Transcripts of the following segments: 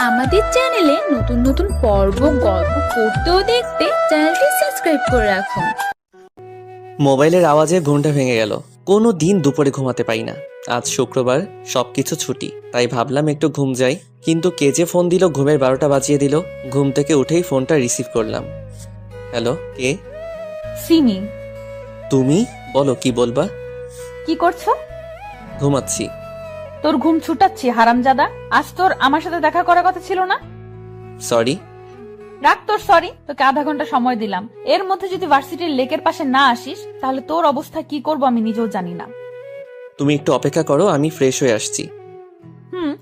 আমাদের চ্যানেলে নতুন নতুন পর্ব গল্প পড়তে ও দেখতে চ্যানেলটি সাবস্ক্রাইব করে রাখুন। মোবাইলের আওয়াজে ঘুমটা ভেঙে গেল। কোনো দিন দুপুরে ঘুমাতে পাই না। আজ শুক্রবার, সবকিছু ছুটি, তাই ভাবলাম একটু ঘুম যাই। কিন্তু কে যে ফোন দিল, ঘুমের 12টা বাজিয়ে দিল। ঘুম থেকে উঠেই ফোনটা রিসিভ করলাম। হ্যালো, কে? সিমি। তুমি? বলো, কি বলবা? কি করছো? ঘুমাচ্ছি। তোর ঘুম ছুটাচ্ছি হারামজাদা। আজ তোর আমার সাথে দেখা করার কথা ছিল না? সরি। রাখ তোর সরি। তোকে আধা ঘন্টা সময় দিলাম, এর মধ্যে যদি ভার্সিটির লেকের পাশে না আসিস তাহলে তোর অবস্থা কি করব আমি নিজেও জানি না। তুমি একটু অপেক্ষা করো, আমি ফ্রেশ হয়ে আসছি। হুম।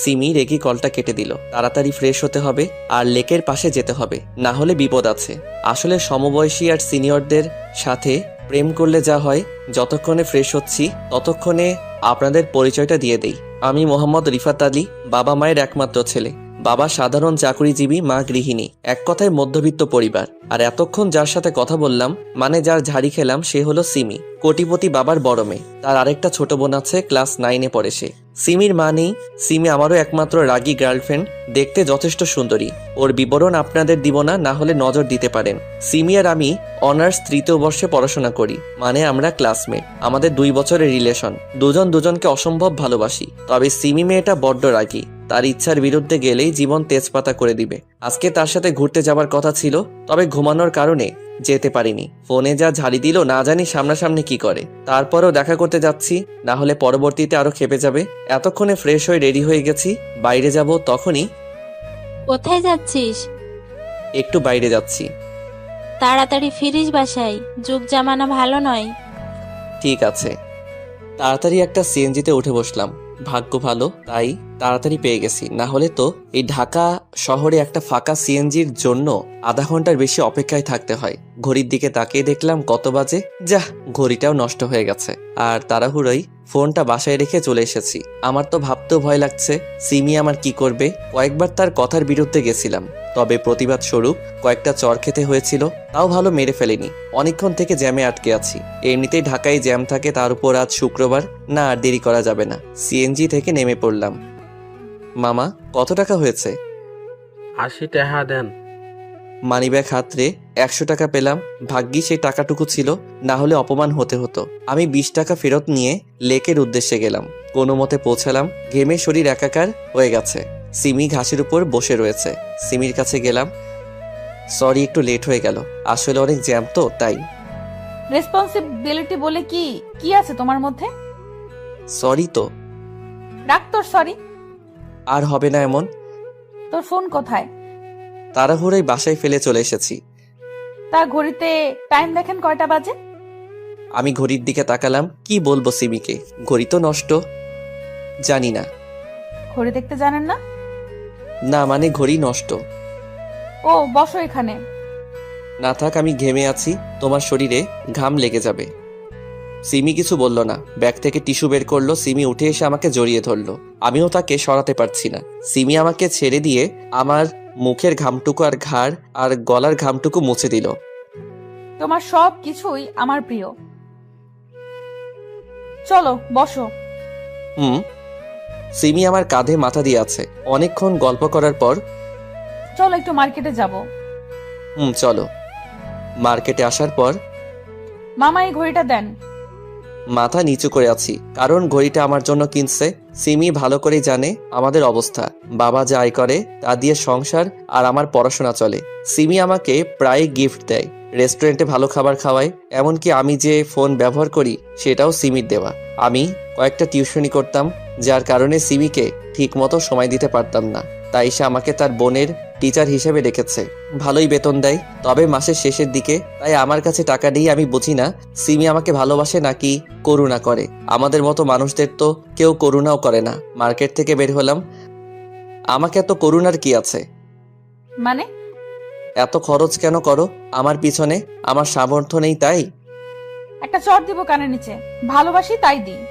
সিমি রেগে কলটা কেটে দিল। তাড়াতাড়ি ফ্রেশ হতে হবে আর লেকের পাশে যেতে হবে, না হলে বিপদ আছে। আসলে সমবয়সী আর সিনিয়রদের সাথে প্রেম করলে যা হয়, যতক্ষণে ফ্রেশ হচ্ছি ততক্ষণে আপনাদের পরিচয়টা দিয়ে দেই। আমি মোহাম্মদ রিফাত আলী, বাবা মায়ের একমাত্র ছেলে। বাবা সাধারণ চাকুরিজীবী, মা গৃহিণী। এক কথায় মধ্যবিত্ত পরিবার। আর এতক্ষণ যার সাথে কথা বললাম, মানে যার ঝাড়ি খেলাম, সে হলো সিমি, কোটিপতি বাবার বড় মেয়ে। তার আরেকটা ছোট বোন আছে, ক্লাস 9-এ পড়ে সে। সিমির মা নেই। সিমি আমারও একমাত্র রাগী গার্লফ্রেন্ড, দেখতে যথেষ্ট সুন্দরী। ওর বিবরণ আপনাদের দিব না, না হলে নজর দিতে পারেন। সিমি আর আমি অনার্স 3য় বর্ষে পড়াশোনা করি, মানে আমরা ক্লাসমেট। আমাদের 2 বছরের রিলেশন। দুজন দুজনকে অসম্ভব ভালোবাসি। তবে সিমি মেয়েটা বড্ড রাগী। তার ইচ্ছার বিরুদ্ধে গেলেই জীবন তেজপাতা করে দিবে। আজকে তার সাথে ঘুরতে যাবার কথা ছিল, তবে ঘুমানোর কারণে যেতে পারিনি। ফোনে যা ঝাড়ি দিল, না জানি সামনাসামনি কি করে। তারপরও দেখা করতে যাচ্ছি, না হলে পরবর্তীতে আরো খেপে যাবে। এতক্ষণে ফ্রেশ হয়ে রেডি হয়ে গেছি, বাইরে যাব। তখনই, কোথায় যাচ্ছিস? একটু বাইরে যাচ্ছি। তাড়াতাড়ি ফিরিস বাসায়, যুগ জামানা ভালো নয়। ঠিক আছে। তাড়াতাড়ি একটা সিএনজিতে উঠে বসলাম। ভাগ্য ভালো, তাই তাড়াতাড়ি পেয়ে গেছি। না হলে তো এই ঢাকা শহরে একটা ফাঁকা সিএনজির জন্য আধা ঘন্টার বেশি অপেক্ষায় থাকতে হয়। ঘড়ির দিকে তাকিয়ে দেখলাম কত বাজে। যাহ, ঘড়িটাও নষ্ট হয়ে গেছে। আর তাড়াহুড়োই ফোনটা বাসায় রেখে চলে এসেছি। আমার তো ভাবতেও ভয় লাগছে, সিমি আমার কি করবে। কয়েকবার তার কথার বিরুদ্ধে গেছিলাম, তবে প্রতিবাদ স্বরূপ কয়েকটা চর খেতে হয়েছিল। তাও ভালো মেরে ফেলেনি। অনেকক্ষণ থেকে জ্যামে আটকে আছি। এমনিতেই ঢাকায় জ্যাম থাকে, তার উপর আজ শুক্রবার। না, আর দেরি করা যাবে না। সিএনজি থেকে নেমে পড়লাম। মামা, কত টাকা হয়েছে? 80 টাকা দেন। মানিব্যাগ হাতরে 100 টাকা পেলাম। ভাগ্যি সেই টাকাটুকু ছিল, না হলে অপমান হতে হতো। আমি 20 টাকা ফেরত নিয়ে লেকের উদ্দেশ্যে গেলাম। কোনো মতে পৌঁছালাম। ঘেমে শরীর একাকার হয়ে গেছে। সিমি ঘাসের উপর বসে রয়েছে। সিমির কাছে গেলাম। সরি, একটু লেট হয়ে গেল। আসলে অনেক জ্যাম তো, তাই। রেসপন্সিবিলিটি বলে কি কি আছে তোমার মধ্যে? সরি তো। রাখ তোর সরি। আর হবে না এমন। তোর ফোন কোথায়? তাড়াহুড়োই বাসায় ফেলে চলে এসেছি। তা ঘড়িতে টাইম দেখেন কয়টা বাজে? আমি ঘড়ির দিকে তাকালাম। কি বলবো সিমিকে, ঘড়ি তো নষ্ট। জানি না। ঘড়ি দেখতে জানেন না? না, মানে ঘড়ি নষ্ট। ও, বসো এখানে। না থাক, আমি ঘেমে আছি, তোমার শরীরে ঘাম লেগে যাবে। সিমি কিছু বলল না। ব্যাগ থেকে টিস্যু বের করলো। সিমি উঠে এসে আমাকে জড়িয়ে ধরলো। আমিও তাকে সরাতে পারছি না। সিমি আমাকে ছেড়ে দিয়ে আমার মুখের ঘামটুকু আর ঘাড় আর গলার ঘামটুকু মুছে দিল। তোমার সব কিছুই আমার প্রিয়। চলো বসো। হুম। সিমি আমার কাঁধে মাথা দিয়ে আছে। অনেকক্ষণ গল্প করার পর, চলো একটু মার্কেটে যাব। চলো। মার্কেটে আসার পর মামা এই ঘড়িটা দেন। মাথা নিচু করে আছি, কারণ ঘড়িটা আমার জন্য কিনছে। সিমি ভালো করেই জানে আমাদের অবস্থা। বাবা যা আয় করে তা দিয়ে সংসার আর আমার পড়াশোনা চলে। সিমি আমাকে প্রায় গিফট দেয়, রেস্টুরেন্টে ভালো খাবার খাওয়ায়। এমনকি আমি যে ফোন ব্যবহার করি সেটাও সিমির দেওয়া। আমি কয়েকটা টিউশনি করতাম, যার কারণে সিমিকে ঠিক মতো সময় দিতে পারতাম না। তাই সে আমাকে তার বোনের টিচার হিসেবে রেখেছে। ভালোই বেতন দেয়, তবে মাসের শেষের দিকে। তাই আমার কাছে টাকা নেই। আমি বুঝি না সিমি আমাকে ভালোবাসে নাকি করুণা করে। আমাদের মতো মানুষদের তো কেউ করুণাও করে না। মার্কেট থেকে বের হলাম। আমাকে এত করুণার কি আছে? মানে? এত খরচ কেন করো আমার পিছনে? আমার সামর্থ্য নেই তাই? একটা চট দিব কানের নিচে। ভালোবাসি তাই দিই।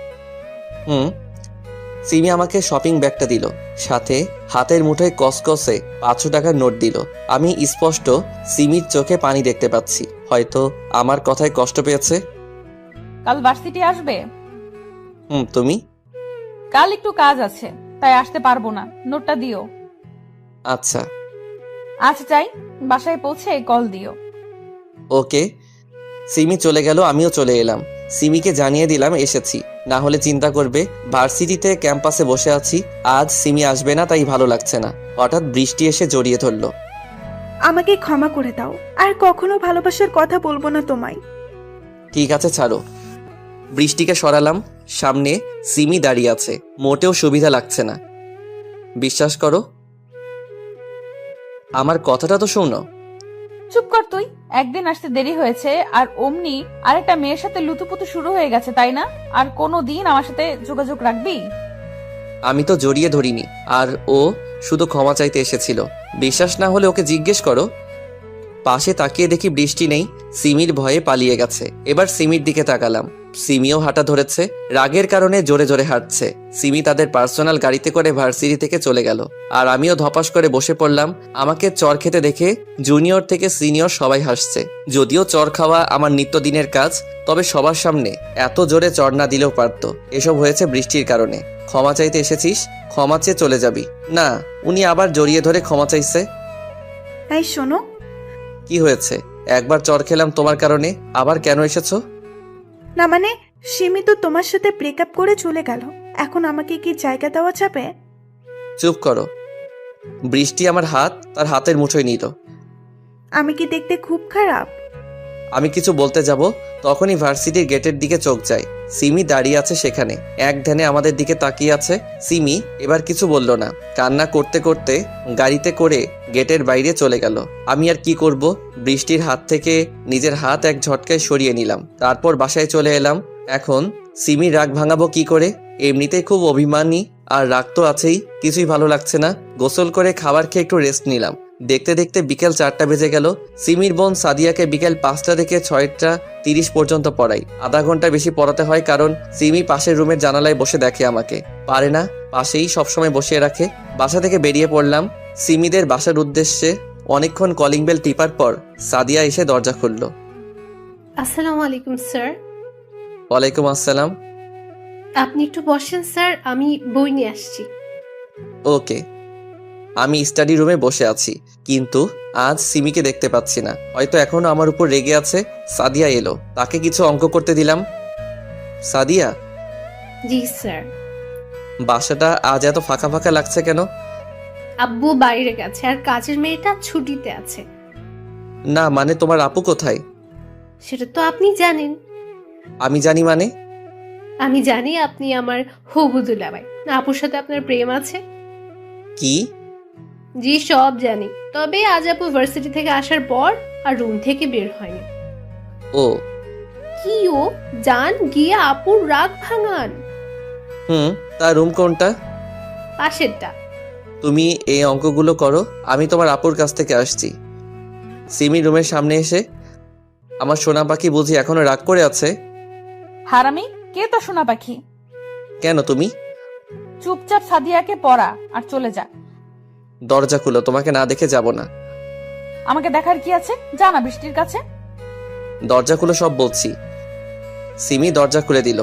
সিমি আমাকে শপিং ব্যাগটা দিল, সাথে হাতের মুঠোয় কসকসে 500 টাকার নোট দিল। আমি স্পষ্ট সিমির চোখে পানি দেখতে পাচ্ছি। হয়তো আমার কথায় কষ্ট পেয়েছে। কাল ভার্সিটি আসবে? তুমি? কাল একটু কাজ আছে, তাই আসতে পারবো না। নোটটা দিও। আচ্ছা। আচ্ছা যাই, বাসায় পৌঁছে কল দিও। ওকে। সিমি চলে গেল, আমিও চলে এলাম। সিমিকে জানিয়ে দিলাম এসেছি, না হলে চিন্তা করবে। ভার্সিটিতে ক্যাম্পাসে বসে আছি, আজ সিমি আসবে না, তাই ভালো লাগছে না। হঠাৎ বৃষ্টি এসে জড়িয়ে ধরলো। আমাকে ক্ষমা করে দাও, আর কখনো ভালোবাসার কথা বলবো না তোমায়। ঠিক আছে, ছাড়ো। বৃষ্টিকে সরালাম। সামনে সিমি দাঁড়িয়ে আছে, মোটেও সুবিধা লাগছে না। বিশ্বাস করো, আমার কথাটা তো শোনো। চুপ কর তুই। একদিন আসতে দেরি হয়েছে আর অমনি আরেকটা মেয়ের সাথে লুতুপুতু শুরু হয়ে গেছে, তাই না? আর কোনো দিন আমার সাথে যোগাযোগ রাখবি? আমি তো জড়িয়ে ধরিনি, আর ও শুধু ক্ষমা চাইতে এসেছিল। বিশ্বাস না হলে ওকে জিজ্ঞেস করো। পাশে তাকিয়ে দেখি বৃষ্টি নেই, সিমির ভয়ে পালিয়ে গেছে। এবার সিমির দিকে তাকালাম, সিমিও হাঁটা ধরেছে, রাগের কারণে জোরে জোরে হাঁটছে। সিমি তাদের পার্সোনাল গাড়িতে করে ভার্সিটি থেকে চলে গেল, আর আমিও ধপাস করে বসে পড়লাম। আমাকে চর খেতে দেখে জুনিয়র থেকে সিনিয়র সবাই হাসছে। যদিও চর খাওয়া আমার নিত্যদিনের কাজ, তবে সবার সামনে এত জোরে চর না দিলেও পারত। এসব হয়েছে বৃষ্টির কারণে। ক্ষমা চাইতে এসেছিস, ক্ষমা চেয়ে চলে যাবি না। উনি আবার জড়িয়ে ধরে ক্ষমা চাইছে। তাই শোনো, কি হয়েছে? একবার চর খেলাম তোমার কারণে, আবার কেন এসেছো? না মানে সিমি তো তোমার সাথে ব্রেকআপ করে চলে গেল, এখন আমাকে কি জায়গা দেওয়া যাবে? চুপ করো। বৃষ্টি আমার হাত তার হাতের মুঠোয় নিল। আমি কি দেখতে খুব খারাপ? আমি কিছু বলতে যাব, তখনই ভার্সিটির গেটের দিকে চোখ যায়। সিমি দাঁড়িয়ে আছে সেখানে, এক ধ্যানে আমাদের দিকে তাকিয়ে আছে। সিমি এবার কিছু বলল না, কান্না করতে করতে গাড়িতে করে গেটের বাইরে চলে গেল। আমি আর কি করব, বৃষ্টির হাত থেকে নিজের হাত এক ঝটকায় সরিয়ে নিলাম। তারপর বাসায় চলে এলাম। এখন সিমির রাগ ভাঙাবো কি করে? এমনিতেই খুব অভিমানী, আর রাগ তো আছেই। কিছুই ভালো লাগছে না। গোসল করে খাবার খেয়ে একটু রেস্ট নিলাম। দেখতে দেখতে বিকেল 4টা বেজে গেল। সিমির বোন সাদিয়াকে বিকেল 5টা থেকে 6টা 30 পর্যন্ত পড়াই। আধা ঘন্টা বেশি পড়াতে হয়, কারণ সিমি পাশের রুমের জানালায় বসে দেখে আমাকে। পারে না, পাশেই সবসময় বসিয়ে রাখে। বাসা থেকে বেরিয়ে পড়লাম সিমিদের বাসার উদ্দেশ্যে। অনেকক্ষণ কলিং বেল টিপার পর সাদিয়া এসে দরজা খুলল। আসসালামু আলাইকুম স্যার। ওয়ালাইকুম আসসালাম। আপনি একটু বসেন স্যার, আমি বই নিয়ে আসছি। ওকে। আমি স্টাডি রুমে বসে আছি, কিন্তু আজ সিমিকে দেখতে পাচ্ছি না। হয়তো এখনো আমার উপর রেগে আছে। সাদিয়া এলো, তাকে কিছু অঙ্ক করতে দিলাম। সাদিয়া, জি স্যার। বাসাটা আজ এত ফাঁকা ফাঁকা লাগছে কেন? আব্বু বাইরে গেছে আর কাজের মেয়েটা ছুটিতে আছে। না মানে তোমার আপু কোথায়? সেটা তো আপনি জানেন। আমি জানি মানে? আমি জানি আপনি আমার হবু দুলাভাই। আপুর সাথে আপনার প্রেম আছে। কি? জি সব জানি, তবে আজ আপু ভার্সিটি থেকে আসার পর আর রুম থেকে বের হয়নি। ও কি ও, যান গিয়ে আপুর রাগ ভাঙান। তার রুম কোনটা? পাশেরটা। তুমি এই অঙ্কগুলো করো, আমি তোমার আপুর কাছ থেকে আসছি। সিমি রুমের সামনে এসে, আমার সোনা পাখি বুঝি এখনো রাগ করে আছে? হারামি, কে তো শোনা পাখি? কেন তুমি? চুপচাপ সাদিয়াকে পড়া আর চলে যা। দরজা খুলো, তোমাকে না দেখে যাব না। আমাকে দেখার কি আছে, যা না বৃষ্টির কাছে। দরজা খুলো সব বলছি। সিমি দরজা খুলে দিল।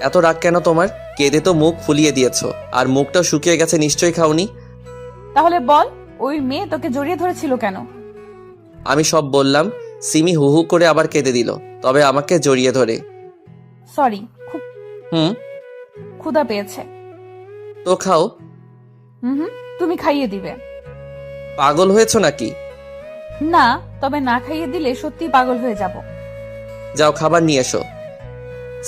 এত রাগ কেন তোমার? কেঁদে তো মুখ ফুলিয়ে দিয়েছো, আর মুখটাও শুকিয়ে গেছে, নিশ্চয়ই খাওনি। তাহলে বল, ওই মেয়ে তোকে জড়িয়ে ধরেছিল কেন? আমি সব বললাম। সিমি হু হু করে আবার কেঁদে দিল, তবে আমাকে জড়িয়ে ধরে। সরি, খুব হুম ক্ষুধা পেয়েছে। তো খাও। হুম, তুমি খাইয়ে দিবে? পাগল হয়েছো নাকি? না, তবে না খাইয়ে দিলে সত্যি পাগল হয়ে যাব। যাও খাবার নিয়ে এসো।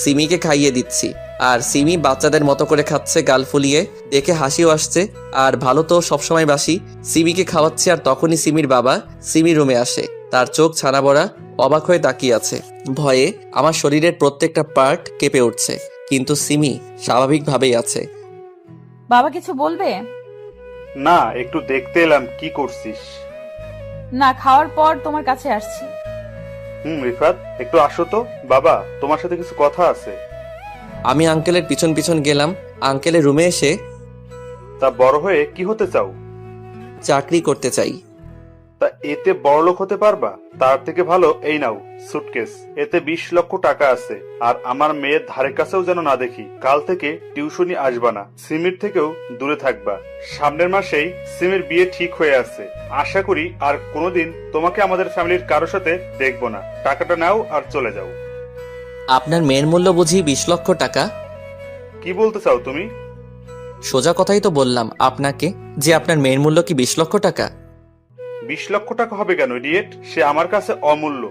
সিমিকে খাইয়ে দিচ্ছি, আর সিমি বাচ্চাদের মতো করে খাচ্ছে গাল ফুলিয়ে। দেখে হাসিও আসছে, আর ভালো তো সবসময় বাসি। সিমিকে খাওয়াচ্ছে, আর তখনই সিমির বাবা সিমি রুমে আসে। তার চোখ ছানা বড়া, অবাক হয়ে তাকিয়ে আছে। ভয়ে আমার শরীরের প্রত্যেকটা পার্ট কেঁপে উঠছে, কিন্তু সিমি স্বাভাবিকভাবেই আছে। বাবা কিছু বলবে? না, একটু দেখতে এলাম কি করছিস। না, খাওয়ার পর তোমার কাছে আসছি। রিফাত, একটু আসো তো। বাবা, তোমার সাথে কিছু কথা আছে। আমি আঙ্কেলের পিছন পিছন গেলাম। আঙ্কেলের রুমে এসে, তা বড় হয়ে কি হতে চাও? চাকরি করতে চাই। তা এতে বড়লোক হতে পারবা? তার থেকে ভালো এই নাও সুটকেস, এতে 20 লক্ষ টাকা আছে। আর আমার মেয়ের ধারে কাছেও যেন না দেখি। কাল থেকে টিউশনি আসবা না, সিমির থেকেও দূরে থাকবা। সামনের মাসেই সিমির বিয়ে ঠিক হয়ে আছে। আশা করি আর কোনোদিন তোমাকে আমাদের ফ্যামিলির কারোর সাথে দেখবো না। টাকাটা নাও আর চলে যাও। আপনার মেয়ের মূল্য বুঝি 20 লক্ষ টাকা? কি বলতে চাও তুমি? সোজা কথাই তো বললাম আপনাকে যে আপনার মেয়ের মূল্য কি 20 লক্ষ টাকা। 20 লক্ষ টাকা হবে কেন ইডিয়েট? সে আমার কাছে অমূল্য।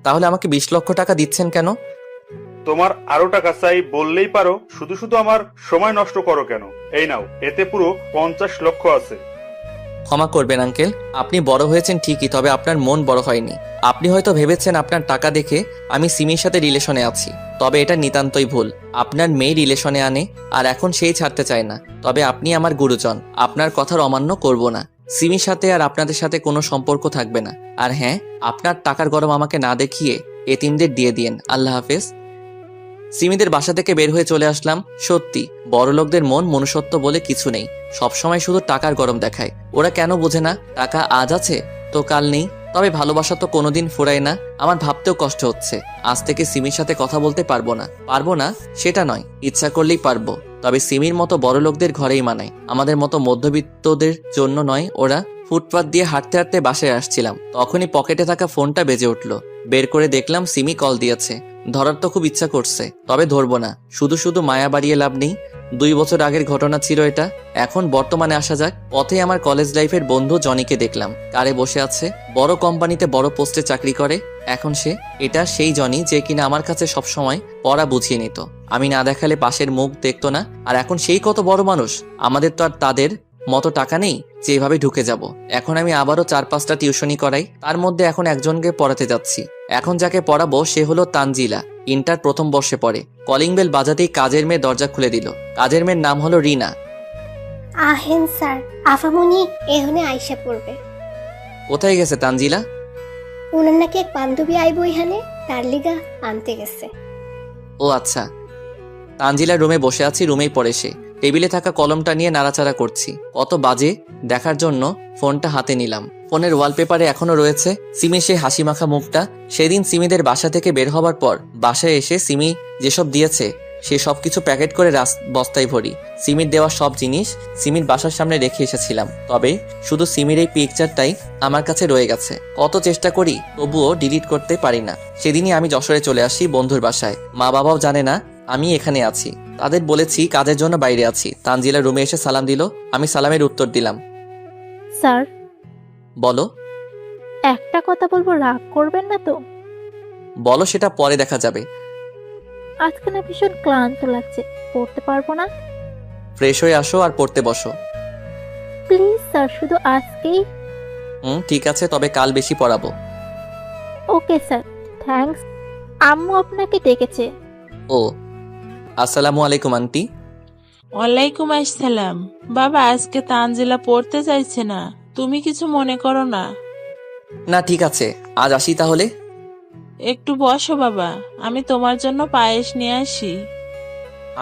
তাহলে আমাকে 20 লক্ষ টাকা দিচ্ছেন কেন? তোমার আরো টাকা চাই বললেই পারো, শুধু শুধু আমার সময় নষ্ট করো কেন? এই নাও, এতে পুরো 50 লক্ষ আছে। ক্ষমা করবেন আঙ্কেল, আপনি বড় হয়েছেন ঠিকই, তবে আপনার মন বড় হয়নি। আপনি হয়তো ভেবেছেন আপনার টাকা দেখে আমি সিমির সাথে রিলেশনে আছি, তবে এটা নিতান্তই ভুল। আপনার মেয়ে রিলেশনে আনে আর এখন সেই ছাড়তে চায় না। তবে আপনি আমার গুরুজন, আপনার কথার অমান্য করব না। সিমির সাথে আর আপনাদের সাথে কোনো সম্পর্ক থাকবে না। আর হ্যাঁ, আপনার টাকার গরম আমাকে না দেখিয়ে এতিমদের দিয়ে দিয়েন। আল্লাহ হাফেজ। সিমিদের বাসা থেকে বের হয়ে চলে আসলাম। সত্যি বড়লোকদের মন মনুষ্যত্ব বলে কিছু নেই, সবসময় শুধু টাকার গরম দেখায়। ওরা কেন বোঝে না টাকা আজ আছে তো কাল নেই? তবে ভালোবাসা তো কোনোদিন ফুরায় না। আমার ভাবতেও কষ্ট হচ্ছে, আজ থেকে সিমির সাথে কথা বলতে পারবো না সেটা নয়, ইচ্ছা করলেই পারবো। তবে সিমির মতো বড়লোকদের ঘরেই মানায়, আমাদের মতো মধ্যবিত্তদের জন্য নয়। ওরা ফুটপাত দিয়ে হাঁটতে হাঁটতে বাসায় আসছিলাম, তখনই পকেটে থাকা ফোনটা বেজে উঠলো। বের করে দেখলাম সিমি কল দিয়েছে। ধরার তো খুব ইচ্ছা করছে, তবে ধরবো না। শুধু শুধু মায়া বাড়িয়ে লাভ নেই। 2 বছর আগের ঘটনা ছিল এটা। এখন বর্তমানে আসা যাক। পথে আমার কলেজ লাইফের বন্ধু জনিকে দেখলাম, কারে বসে আছে। বড় কোম্পানিতে বড় পোস্টে চাকরি করে এখন সে। এটা সেই জনি যে কিনা আমার কাছে সবসময় পড়া বুঝিয়ে নিত, আমি না দেখালে পাশের মুখ দেখতো না। আর এখন সেই কত বড় মানুষ। আমাদের তো আর তাদের মতো টাকা নেই যে এভাবে ঢুকে যাব। এখন আমি আবারও 4-5টা টিউশনি করাই, তার মধ্যে এখন একজনকে পড়াতে যাচ্ছি। এখন যাকে পড়াবো সে হলো তানজিলা, ইন্টার প্রথম বর্ষে পড়ে। কলিং বেল বাজাতেই কাজের মেয়ে দরজা খুলে দিল। কাজের মেয়ের নাম হলো রিনা। আহেন স্যার, আফামনি এখানে আইসা পড়বে। কোথায় গেছে তানজিলা? উনার নাকি এক বান্ধবী আইব এখানে, তার লিগা আনতে গেছে। ও আচ্ছা। তানজিলার রুমে বসে আছি, রুমেই পড়ে সে। টেবিলে থাকা কলমটা নিয়ে নাড়াচাড়া করছি। কত বাজে দেখার জন্য ফোনটা হাতে নিলাম। ফোনের ওয়ালপেপারে এখনো রয়েছে সিমির সেই হাসি মাখা মুখটা। সেদিন সিমিদের বাসা থেকে বের হবার পর বাসায় এসে সিমি যেসব দিয়েছে সে সব কিছু প্যাকেট করে বস্তায় ভরি। সিমির দেওয়া সব জিনিস সিমির বাসার সামনে রেখে এসেছিলাম, তবে শুধু সিমির এই পিকচারটাই আমার কাছে রয়ে গেছে। কত চেষ্টা করি তবুও ডিলিট করতে পারি না। সেদিনই আমি যশোরে চলে আসি বন্ধুর বাসায়। মা বাবাও জানে না আমি এখানে আছি। তাদের বলেছি কাজের জন্য বাইরে আছি। তানজিলা রুমে এসে সালাম দিল, আমি সালামের উত্তর দিলাম। স্যার, বলো। একটা কথা বলবো, রাগ করবেন না তো? বলো, সেটা পরে দেখা যাবে। আজকে না ভীষণ ক্লান্ত লাগছে, পড়তে পারবো না। ফ্রেশ হয়ে আসো আর পড়তে বসো। প্লিজ স্যার, শুধু আজকেই। ঠিক আছে, তবে কাল বেশি পড়াবো। Okay sir, thanks. আম্মু আপনাকে ডেকেছে। ও, আসসালামু আলাইকুম আন্টি। ওয়ালাইকুম আসসালাম। বাবা, আজকে তানজিলা পড়তে চাইছে না, তুমি কিছু মনে করো না। না ঠিক আছে, আজ আসি তাহলে। একটু বসো বাবা, আমি তোমার জন্য পায়েস নিয়ে আসি।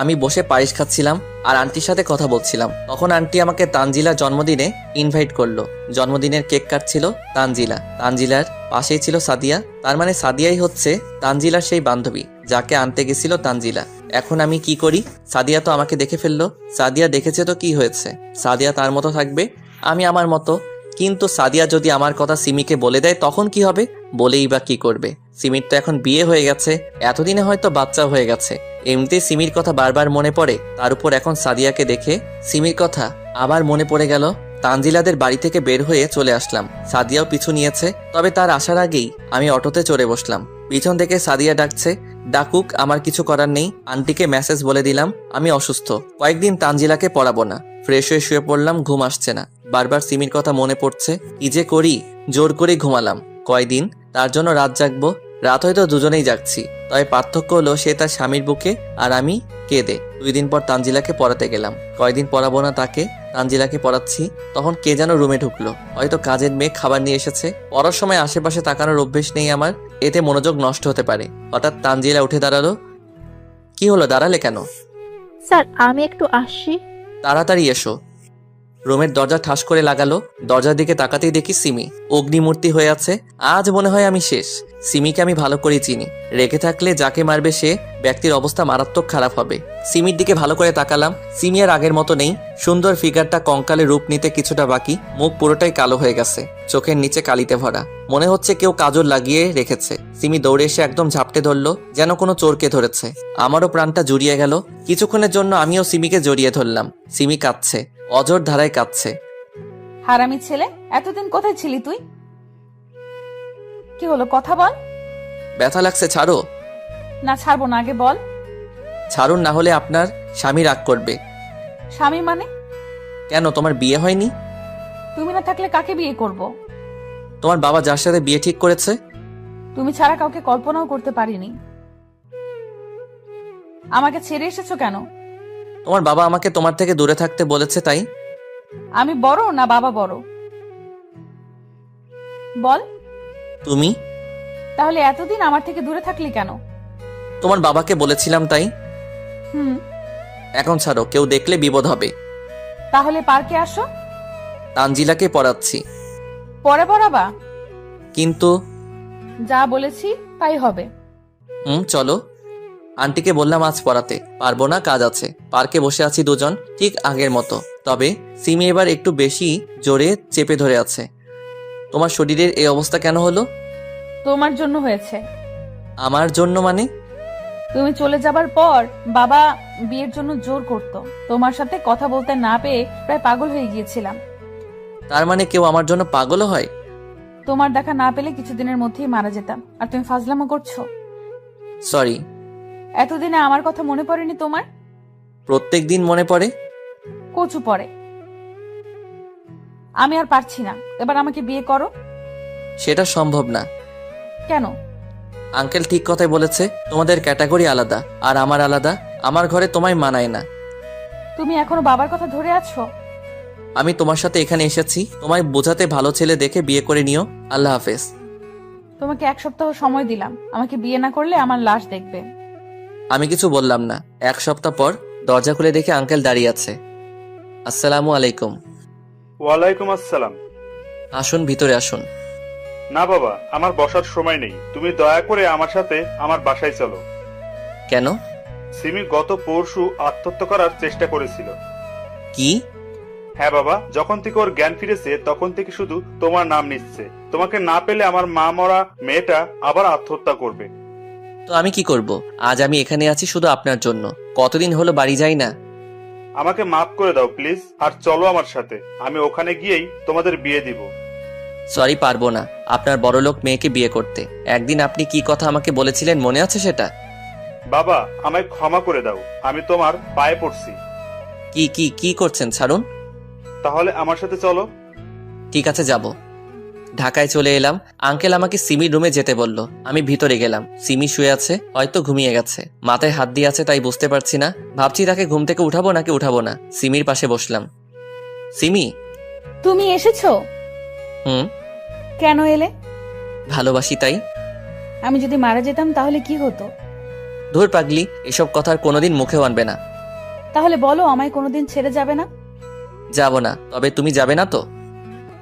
আমি বসে পায়েস খাচ্ছিলাম আর আন্টির সাথে কথা বলছিলাম। তখন আন্টি আমাকে তানজিলার জন্মদিনে ইনভাইট করলো। জন্মদিনের কেক কাটছিল তানজিলা। তানজিলার পাশেই ছিল সাদিয়া। তার মানে সাদিয়াই হচ্ছে তানজিলার সেই বান্ধবী যাকে আনতে গেছিল তানজিলা। এখন আমি কি করি? সাদিয়া তো আমাকে দেখে ফেললো। সাদিয়া দেখেছে তো কি হয়েছে? সাদিয়া তার মতো থাকবে, আমি আমার মতো। কিন্তু সাদিয়া যদি আমার কথা সিমিকে বলে দেয় তখন কি হবে? বলেই বা কি করবে? সিমির তো এখন বিয়ে হয়ে গেছে, এতদিনে হয়তো বাচ্চা হয়ে গেছে। এমনিতেই সিমির কথা বারবার মনে পড়ে, তার উপর এখন সাদিয়াকে দেখে সিমির কথা আবার মনে পড়ে গেল। তানজিলাদের বাড়ি থেকে বের হয়ে চলে আসলাম। সাদিয়াও পিছু নিয়েছে, তবে তার আসার আগেই আমি অটোতে চড়ে বসলাম। পিছন থেকে সাদিয়া ডাকছে, ডাকুক, আমার কিছু করার নেই। আন্টিকে মেসেজ বলে দিলাম আমি অসুস্থ, কয়েকদিন তানজিলাকে পড়াবো না। ফ্রেশ হয়ে শুয়ে পড়লাম, ঘুম আসছে না। বারবার সিমির কথা মনে পড়ছে, কি যে করি। জোর করে ঘুমালাম। কয়দিন তার জন্য রাত জাগবো? রাত হয়তো দুজনেই জাগছি, তবে পার্থক্য হলো সে তার স্বামীর বুকে আর আমি কেঁদে। 2 দিন পর তানজিলাকে পড়াতে গেলাম। কয়দিন পড়াবো না তাকে, তানজিলাকে পড়াচ্ছি। তখন কে যেন রুমে ঢুকলো, হয়তো কাজের মেয়ে খাবার নিয়ে এসেছে। পড়ার সময় আশেপাশে তাকানোর অভ্যেস নেই আমার, এতে মনোযোগ নষ্ট হতে পারে। হঠাৎ তানজিলা উঠে দাঁড়ালো। কি হলো, দাঁড়ালে কেন? স্যার, আমি একটু আসছি। তাড়াতাড়ি এসো। রুমের দরজা ঠাস করে লাগালো। দরজার দিকে তাকাতেই দেখি সিমি অগ্নিমূর্তি হয়ে আছে। আজ মনে হয় আমি শেষ। সিমিকে আমি ভালো করে চিনি। রেখে থাকলে যাকে মারবে সে ব্যক্তির অবস্থা মারাত্মক খারাপ হবে। সিমির দিকে ভালো করে তাকালাম। সিমি আর আগের মতো নেই। সুন্দর ফিগারটা কঙ্কালে রূপ নিতে কিছুটা বাকি। মুখ পুরোটাই কালো হয়ে গেছে, চোখের নিচে কালিতে ভরা। মনে হচ্ছে কেউ কাজল লাগিয়ে রেখেছে। সিমি দৌড়ে এসে একদম ঝাপটে ধরলো, যেন কোনো চোরকে ধরেছে। আমারও প্রাণটা জুড়িয়ে গেল। কিছুক্ষণের জন্য আমিও সিমিকে জড়িয়ে ধরলাম। সিমি কাঁদছে, অজর ধারায় কাঁদছে। হারামি ছেলে, এতদিন কোথায় ছিলি তুই? কি হলো, কথা বল। ব্যথা লাগছে, ছাড়ো। না, ছাড়বো না, আগে বল। ছাড়ুন, না হলে আপনার স্বামী রাগ করবে। স্বামী মানে? কেন, তোমার বিয়ে হয়নি? তুমি না থাকলে কাকে বিয়ে করব? তোমার বাবা যার সাথে বিয়ে ঠিক করেছে। তুমি ছাড়া কাউকে কল্পনাও করতে পারিনি। আমাকে ছেড়ে এসেছো কেন? তোমার বাবা আমাকে তোমার থেকে দূরে থাকতে বলেছে, তাই। আমি বড় না বাবা বড়? বল। তুমি। তাহলে এতদিন আমার থেকে দূরে থাকলি কেন? তোমার বাবাকে বলেছিলাম, তাই। হুম। এখন ছাড়ো, কেউ দেখলে বিপদ হবে। তাহলে পার্কে আসো। তানজিলাকে পড়াচ্ছি। পরে পড়াবা? কিন্তু। যা বলেছি তাই হবে। চলো। আন্টিকে বললাম আজ পড়াতে পারবো না, কাজ আছে। পার্কে বসে আছি দুজন, ঠিক আগের মতো। তবে সিমি এবার একটু বেশি জোরে চেপে ধরে আছে। তোমার শরীরের এই অবস্থা কেন হলো? তোমার জন্য হয়েছে। আমার জন্য মানে? তুমি চলে যাবার পর বাবা বিয়ের জন্য জোর করত। তোমার সাথে কথা বলতে না পেয়ে প্রায় পাগল হয়ে গিয়েছিলাম। তার মানে কেউ আমার জন্য পাগলও হয়? তোমার দেখা না পেলে কিছুদিনের মধ্যেই মারা যেতাম, আর তুমি ফাজলামো করছো। সরি। এতদিনে আমার কথা মনে পড়েনি তোমার? প্রত্যেক দিন মনে পড়ে। কচু পড়ে। আমি আর পারছি না, এবার আমাকে বিয়ে করো। সেটা সম্ভব না। কেন? আঙ্কেল ঠিক কথাই বলেছে, তোমাদের ক্যাটাগরি আলাদা আর আমার আলাদা। আমার ঘরে তোমায় মানায় না। তুমি এখনো বাবার কথা ধরে আছো? আমি তোমার সাথে এখানে এসেছি তোমায় বোঝাতে, ভালো ছেলে দেখে বিয়ে করে নিও। আল্লাহ হাফেজ। তোমাকে 1 সপ্তাহ সময় দিলাম, আমাকে বিয়ে না করলে আমার লাশ দেখবে। আমি কিছু বললাম না। 1 সপ্তাহ পর দরজা খুলে দেখে আঙ্কেল দাঁড়িয়ে আছে। আসসালামু আলাইকুম। ওয়ালাইকুম আসসালাম। আসুন, ভিতরে আসুন। না বাবা, আমার বসার সময় নেই। তুমি দয়া করে আমার সাথে আমার বাসায় চলো। কেন? সিমি গত পরশু আত্মহত্যা করার চেষ্টা করেছিল। কি? হ্যাঁ বাবা, যখন থেকে ওর জ্ঞান ফিরেছে তখন থেকে শুধু তোমার নাম নিচ্ছে। তোমাকে না পেলে আমার মা মরা মেয়েটা আবার আত্মহত্যা করবে। তো আমি কি করব? আজ আমি এখানে আছি শুধু আপনার জন্য। কতদিন হলো বাড়ি যাই না। আমাকে মাফ করে দাও প্লিজ, আর চলো আমার সাথে। আমি ওখানে গিয়েই তোমাদের বিয়ে দিব। সরি, পারবো না আপনার বড়লোক মেয়েকে বিয়ে করতে। একদিন আপনি কি কথা আমাকে বলেছিলেন, মনে আছে সেটা? বাবা, আমায় ক্ষমা করে দাও। আমি তোমার পায়ে পড়ছি। কি কি কি করছেন? ছাড়ুন। তাহলে আমার সাথে চলো। ঠিক আছে, যাব। ঢাকায় চলে এলাম। আঙ্কেল আমাকে সিমির রুমে যেতে বলল। আমি ভিতরে গেলাম। সিমি শুয়ে আছে, হয়তো ঘুমিয়ে গেছে। মাথায় হাত দিয়ে আছে, তাই বুঝতে পারছি না। ভাবছি তাকে ঘুম থেকে উঠাবো নাকি উঠাবো না। সিমির পাশে বসলাম। সিমি। তুমি এসেছো? হুম। কেন এলে? ভালোবাসি, তাই। আমি যদি মারা যেতাম তাহলে কি হতো? ধুর পাগলি, এসব কথা আর কোনোদিন মুখেও আনবে না। তাহলে বলো, আমায় কোনোদিন ছেড়ে যাবে না? যাব না। তবে তুমি যাবে না তো?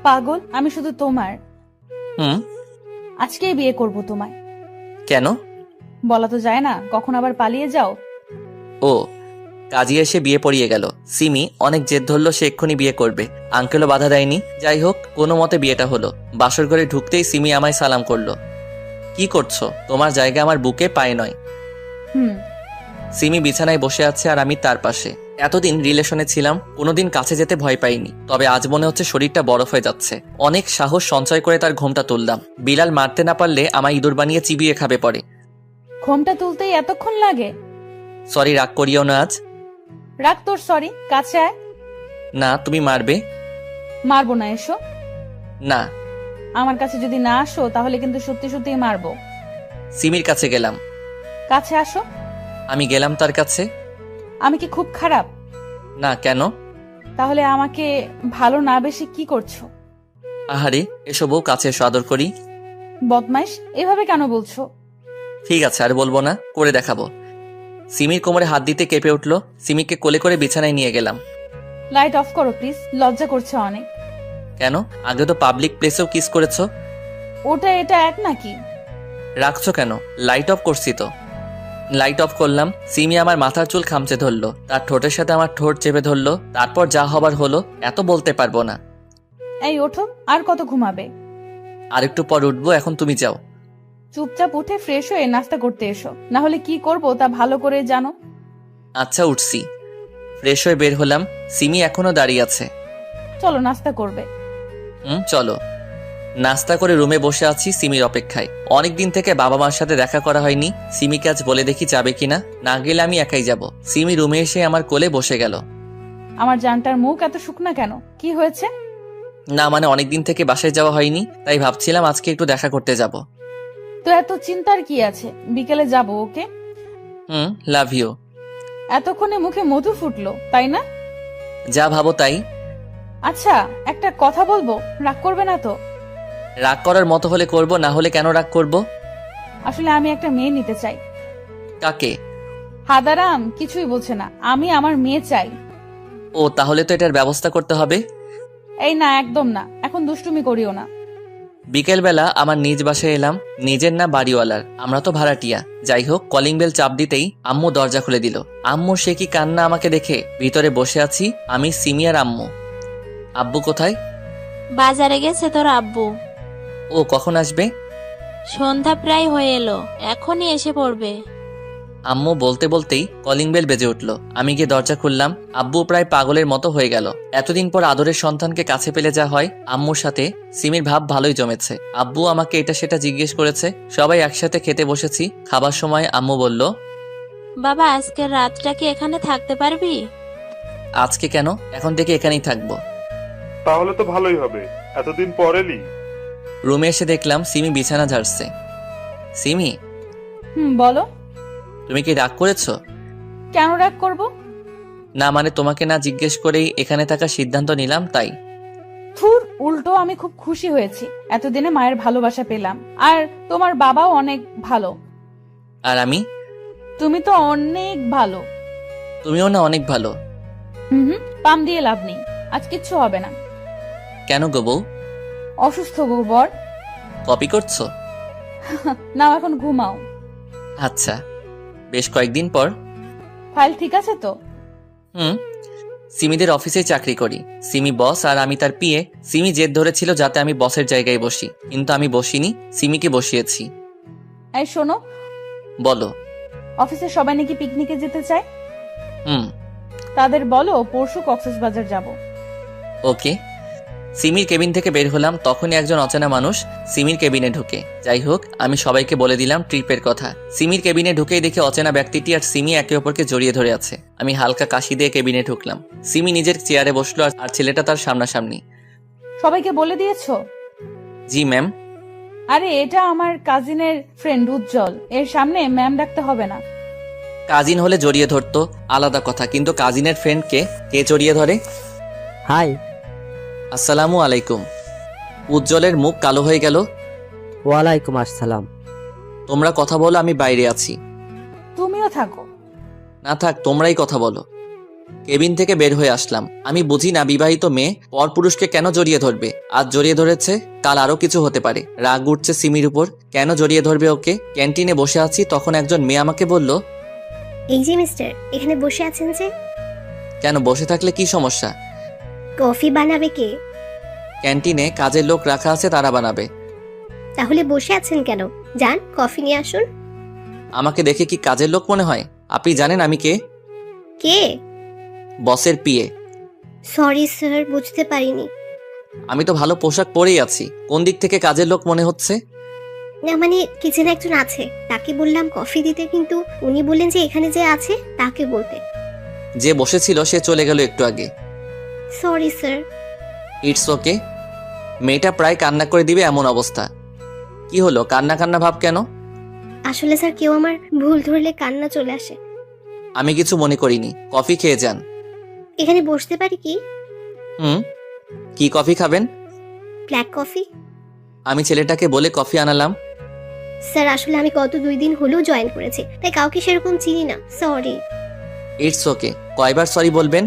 পাগল, আমি শুধু তোমার। হুম। আজকেই বিয়ে করব তোমায়। কেন? বলা তো যায় না, কখন আবার পালিয়ে যাও। ও, কাজী এসে বিয়ে পড়িয়ে গেল। সিমি অনেক জেদ ধরলো, সে এক্ষুনি বিয়ে করবে। আঙ্কেলও বাধা দেয়নি। যাই হোক, কোনো মতে বিয়েটা হলো। বাসর ঘরে ঢুকতেই সিমি আমায় সালাম করলো। কি করছো? তোমার জায়গা আমার বুকে, পায়ে নয়। হুম। সিমি বিছানায় বসে আছে আর আমি তার পাশে। এতদিন রিলেশনে ছিলাম, কোনোদিন কাছে যেতে ভয় পাইনি। তবে আজ মনে হচ্ছে শরীরটা বরফ হয়ে যাচ্ছে। অনেক সাহস সঞ্চয় করে তার ঘোমটা তুললাম। বিলাল মারতে না পারলে আমায় ইঁদুর বানিয়ে চিবিয়ে খাবে পরে। ঘোমটা তুলতেই এতক্ষণ লাগে? সরি, রাগ করিও না আজ। রাগ তোর সরি, কাছে আয়। না, তুমি মারবে। মারবো না, এসো। না। আমার কাছে যদি না আসো তাহলে কিন্তু সত্যি সত্যিই মারবো। সিমির কাছে গেলাম। কাছে আসো। আমি গেলাম তার কাছে। আমি কি খুব খারাপ? না, কেন? তাহলে আমাকে ভালো না বেশি কি করছো? আহারে, এসবও কাছে এসো, আদর করি। বদমাইশ, এভাবে কেন বলছো? ঠিক আছে, আর বলবো না, করে দেখাবো। সিমির কোমরে হাত দিতে কেঁপে উঠলো। সিমিকে কোলে করে বিছানায় নিয়ে গেলাম। লাইট অফ করো প্লিজ, লজ্জা করছে অনেক। কেন? আগে তো পাবলিক প্লেসেও কিস করেছো। ওটা এটা এক নাকি? রাখছো কেন? লাইট অফ করছি তো। লাইট অফ করলাম, সিমি আমার মাথার চুল খামচে ধরলো, তার ঠোঁটের সাথে আমার ঠোঁট চেপে ধরলো, তারপর যা হবার হলো। এত বলতে পারবো না। এই ওঠো, আর কত ঘুমাবে? আর একটু পর উঠবো, এখন তুমি যাও। চুপচাপ উঠে ফ্রেশ হয়ে নাস্তা করতে এসো, না হলে কি করব তা ভালো করে জানো। আচ্ছা উঠছি। ফ্রেশ হয়ে বের হলাম, সিমি এখনো দাঁড়িয়ে আছে। চলো নাস্তা করবে। চলো। নাস্তা করে রুমে বসে আছি সিমির অপেক্ষায়। অনেকদিন থেকে বাবা মার সাথে দেখা করা হয়নি। সিমিকে আজ বলে দেখি যাবে কিনা, না গেলে আমি একাই যাব। সিমি রুমে এসে আমার কোলে বসে গেল। আমার জানটার মুখ এত শুকনা কেন? কি হয়েছে? না মানে অনেকদিন থেকে বাসায় যাওয়া হয়নি, তাই ভাবছিলাম আজকে একটু দেখা করতে যাব। তো এত চিন্তার কি আছে? বিকেলে যাব, ওকে? Love you. এতক্ষণে মুখে মধু ফুটলো, তাই না? যা ভাবো তাই। আচ্ছা একটা কথা বলবো, রাগ করবে না তো? রাগ করার মতো হলে করব, না হলে কেন রাগ করব? আসলে আমি একটা মেয়ে নিতে চাই। কাকে? হাদারাম কিছুই বলছে না, আমি আমার মেয়ে চাই। ও তাহলে তো এটার ব্যবস্থা করতে হবে। এই না, একদম না, এখন দুষ্টুমি করিও না। বিকেলবেলা আমার নিজ বাসায় এলাম, নিজের না বাড়িওয়ালার। আমরা তো ভাড়াটিয়া। যাই হোক, কলিং বেল চাপ দিতেই আম্মু দরজা খুলে দিল। আম্মু সে কি কান্না আমাকে দেখে। ভিতরে বসে আছি আমি, সিমি আর আম্মু। আব্বু কোথায়? বাজারে গেছে তোর আব্বু। ও কখন আসবে? সন্ধ্যা প্রায় হয়ে এলো, এখনই এসে পড়বে। আম্মু বলতে বলতেই কলিং বেল বেজে উঠল। আমি গিয়ে দরজা খুললাম। আব্বু প্রায় পাগলের মতো হয়ে গেল। এতদিন পর আদরের সন্তানকে কাছে পেলে যা হয়। আম্মুর সাথে সিমির ভাব ভালোই জমেছে। আব্বু আমাকে এটা সেটা জিজ্ঞেস করেছে। সবাই একসাথে খেতে বসেছি। খাবার সময় আম্মু বলল, বাবা আজকের রাতটা কি এখানে থাকতে পারবি? আজকে কেন? এখন থেকে এখানেই থাকবো। তাহলে তো ভালোই হবে, এতদিন পর এলি। রুমে এসে দেখলাম সিমি বিছানা ঝাড়ছে। সিমি, বলো। তুমি কি রাগ করেছো? কেন রাগ করব? না মানে তোমাকে না জিজ্ঞেস করেই এখানে থাকার সিদ্ধান্ত নিলাম তাই। থুর, উল্টো আমি খুব খুশি হয়েছি। এতদিনে মায়ের ভালোবাসা পেলাম। আর তোমার বাবাও অনেক ভালো। আর আমি? তুমি তো অনেক ভালো। তুমিও না অনেক ভালো। পাম দিয়ে লাভ নেই, আজ কিচ্ছু হবে না। কেন গো বউ? অসুস্থ গো বর। কপি করছো? না এখন ঘুমাও। আচ্ছা। বেশ কয়েকদিন পর। ফাইল ঠিক আছে তো? সিমিদের অফিসে চাকরি করি। সিমি বস আর আমি তার পিএ। সিমি জেদ ধরেছিল যাতে আমি বসের জায়গায় বসি, কিন্তু আমি বসিনি, সিমিকে বসিয়েছি। এই শোনো। বলো। অফিসে সবাই নাকি পিকনিকে যেতে চায়। হুম। তাদের বলো পরশু কক্সবাজার যাব। ওকে। সিমির কেবিন থেকে বের হলাম, তখনই একজন অচেনা মানুষ সিমির কেবিনে ঢুকে। যাই হোক, আমি সবাইকে বলে দিলাম ট্রিপের কথা। সিমির কেবিনে ঢুকেই দেখে অচেনা ব্যক্তিটি আর সিমি একে অপরকে জড়িয়ে ধরে আছে। আমি হালকা কাশি দিয়ে কেবিনে ঢুকলাম। সিমি নিজের চেয়ারে বসলো আর ছেলেটা তার সামনাসামনি। সবাইকে বলে দিয়েছো? জি ম্যাম। আরে এটা আমার কাজিনের ফ্রেন্ড উজ্জ্বল, এর সামনে ম্যাম ডাকতে হবে না। কাজিন হলে জড়িয়ে ধরতো, আলাদা কথা, কিন্তু কাজিনের ফ্রেন্ডকে কে জড়িয়ে ধরে? হাই। আসসালামু আলাইকুম। উজ্জ্বলের মুখ কালো হয়ে গেল। ওয়ালাইকুম আসসালাম। তোমরা কথা বলো, আমি বাইরে আছি। তুমিও থাকো। না থাক, তোমরাই কথা বলো। কেবিন থেকে বের হয়ে আসলাম। আমি বুঝি না বিবাহিত মেয়ে পরপুরুষকে কেন জড়িয়ে ধরবে। আজ জড়িয়ে ধরেছে, কাল আরো কিছু হতে পারে। রাগ উঠছে সিমির উপর। কেন জড়িয়ে ধরবে ওকে? ক্যান্টিনে বসে আছি, তখন একজন মেয়ে আমাকে বলল, এই যে মিস্টার, এখানে বসে আছেন যে? কেন বসে থাকলে কি সমস্যা? কফি বানাবে কে? ক্যান্টিনে কাজের লোক রাখা আছে, তারা বানাবে। তাহলে বসে আছেন কেন? যান কফি নিয়ে আসুন। আমাকে দেখে কি কাজের লোক মনে হয়? আপনি জানেন আমি কে? কে? বসের পিএ। সরি স্যার, বুঝতে পারিনি। আমি তো ভালো পোশাক পরেই আছি, কোন দিক থেকে কাজের লোক মনে হচ্ছে? না মানে কিচেনে একজন আছে, তাকে বললাম কফি দিতে, কিন্তু উনি বললেন যে এখানে যে আছে তাকে বলতে। যে বসেছিল সে চলে গেল একটু আগে। Sorry sir. It's okay. মেয়েটা প্রায় কান্না করে দিবে এমন অবস্থা। কি হলো, কান্না কান্না ভাব কেন? আসলে স্যার কেউ আমার ভুল ধরলে কান্না চলে আসে। আমি কিছু মনে করিনি, কফি খেয়ে যান। এখানে বসতে পারি কি? কি কফি খাবেন? Black coffee. আমি ছেলেটাকে বলে কফি আনালাম। স্যার আসলে আমি গত 2 দিন হলো জয়েন করেছি, তাই কাউকে সেরকম চিনি না, সরি। It's okay. কয়বার সরি বলবেন?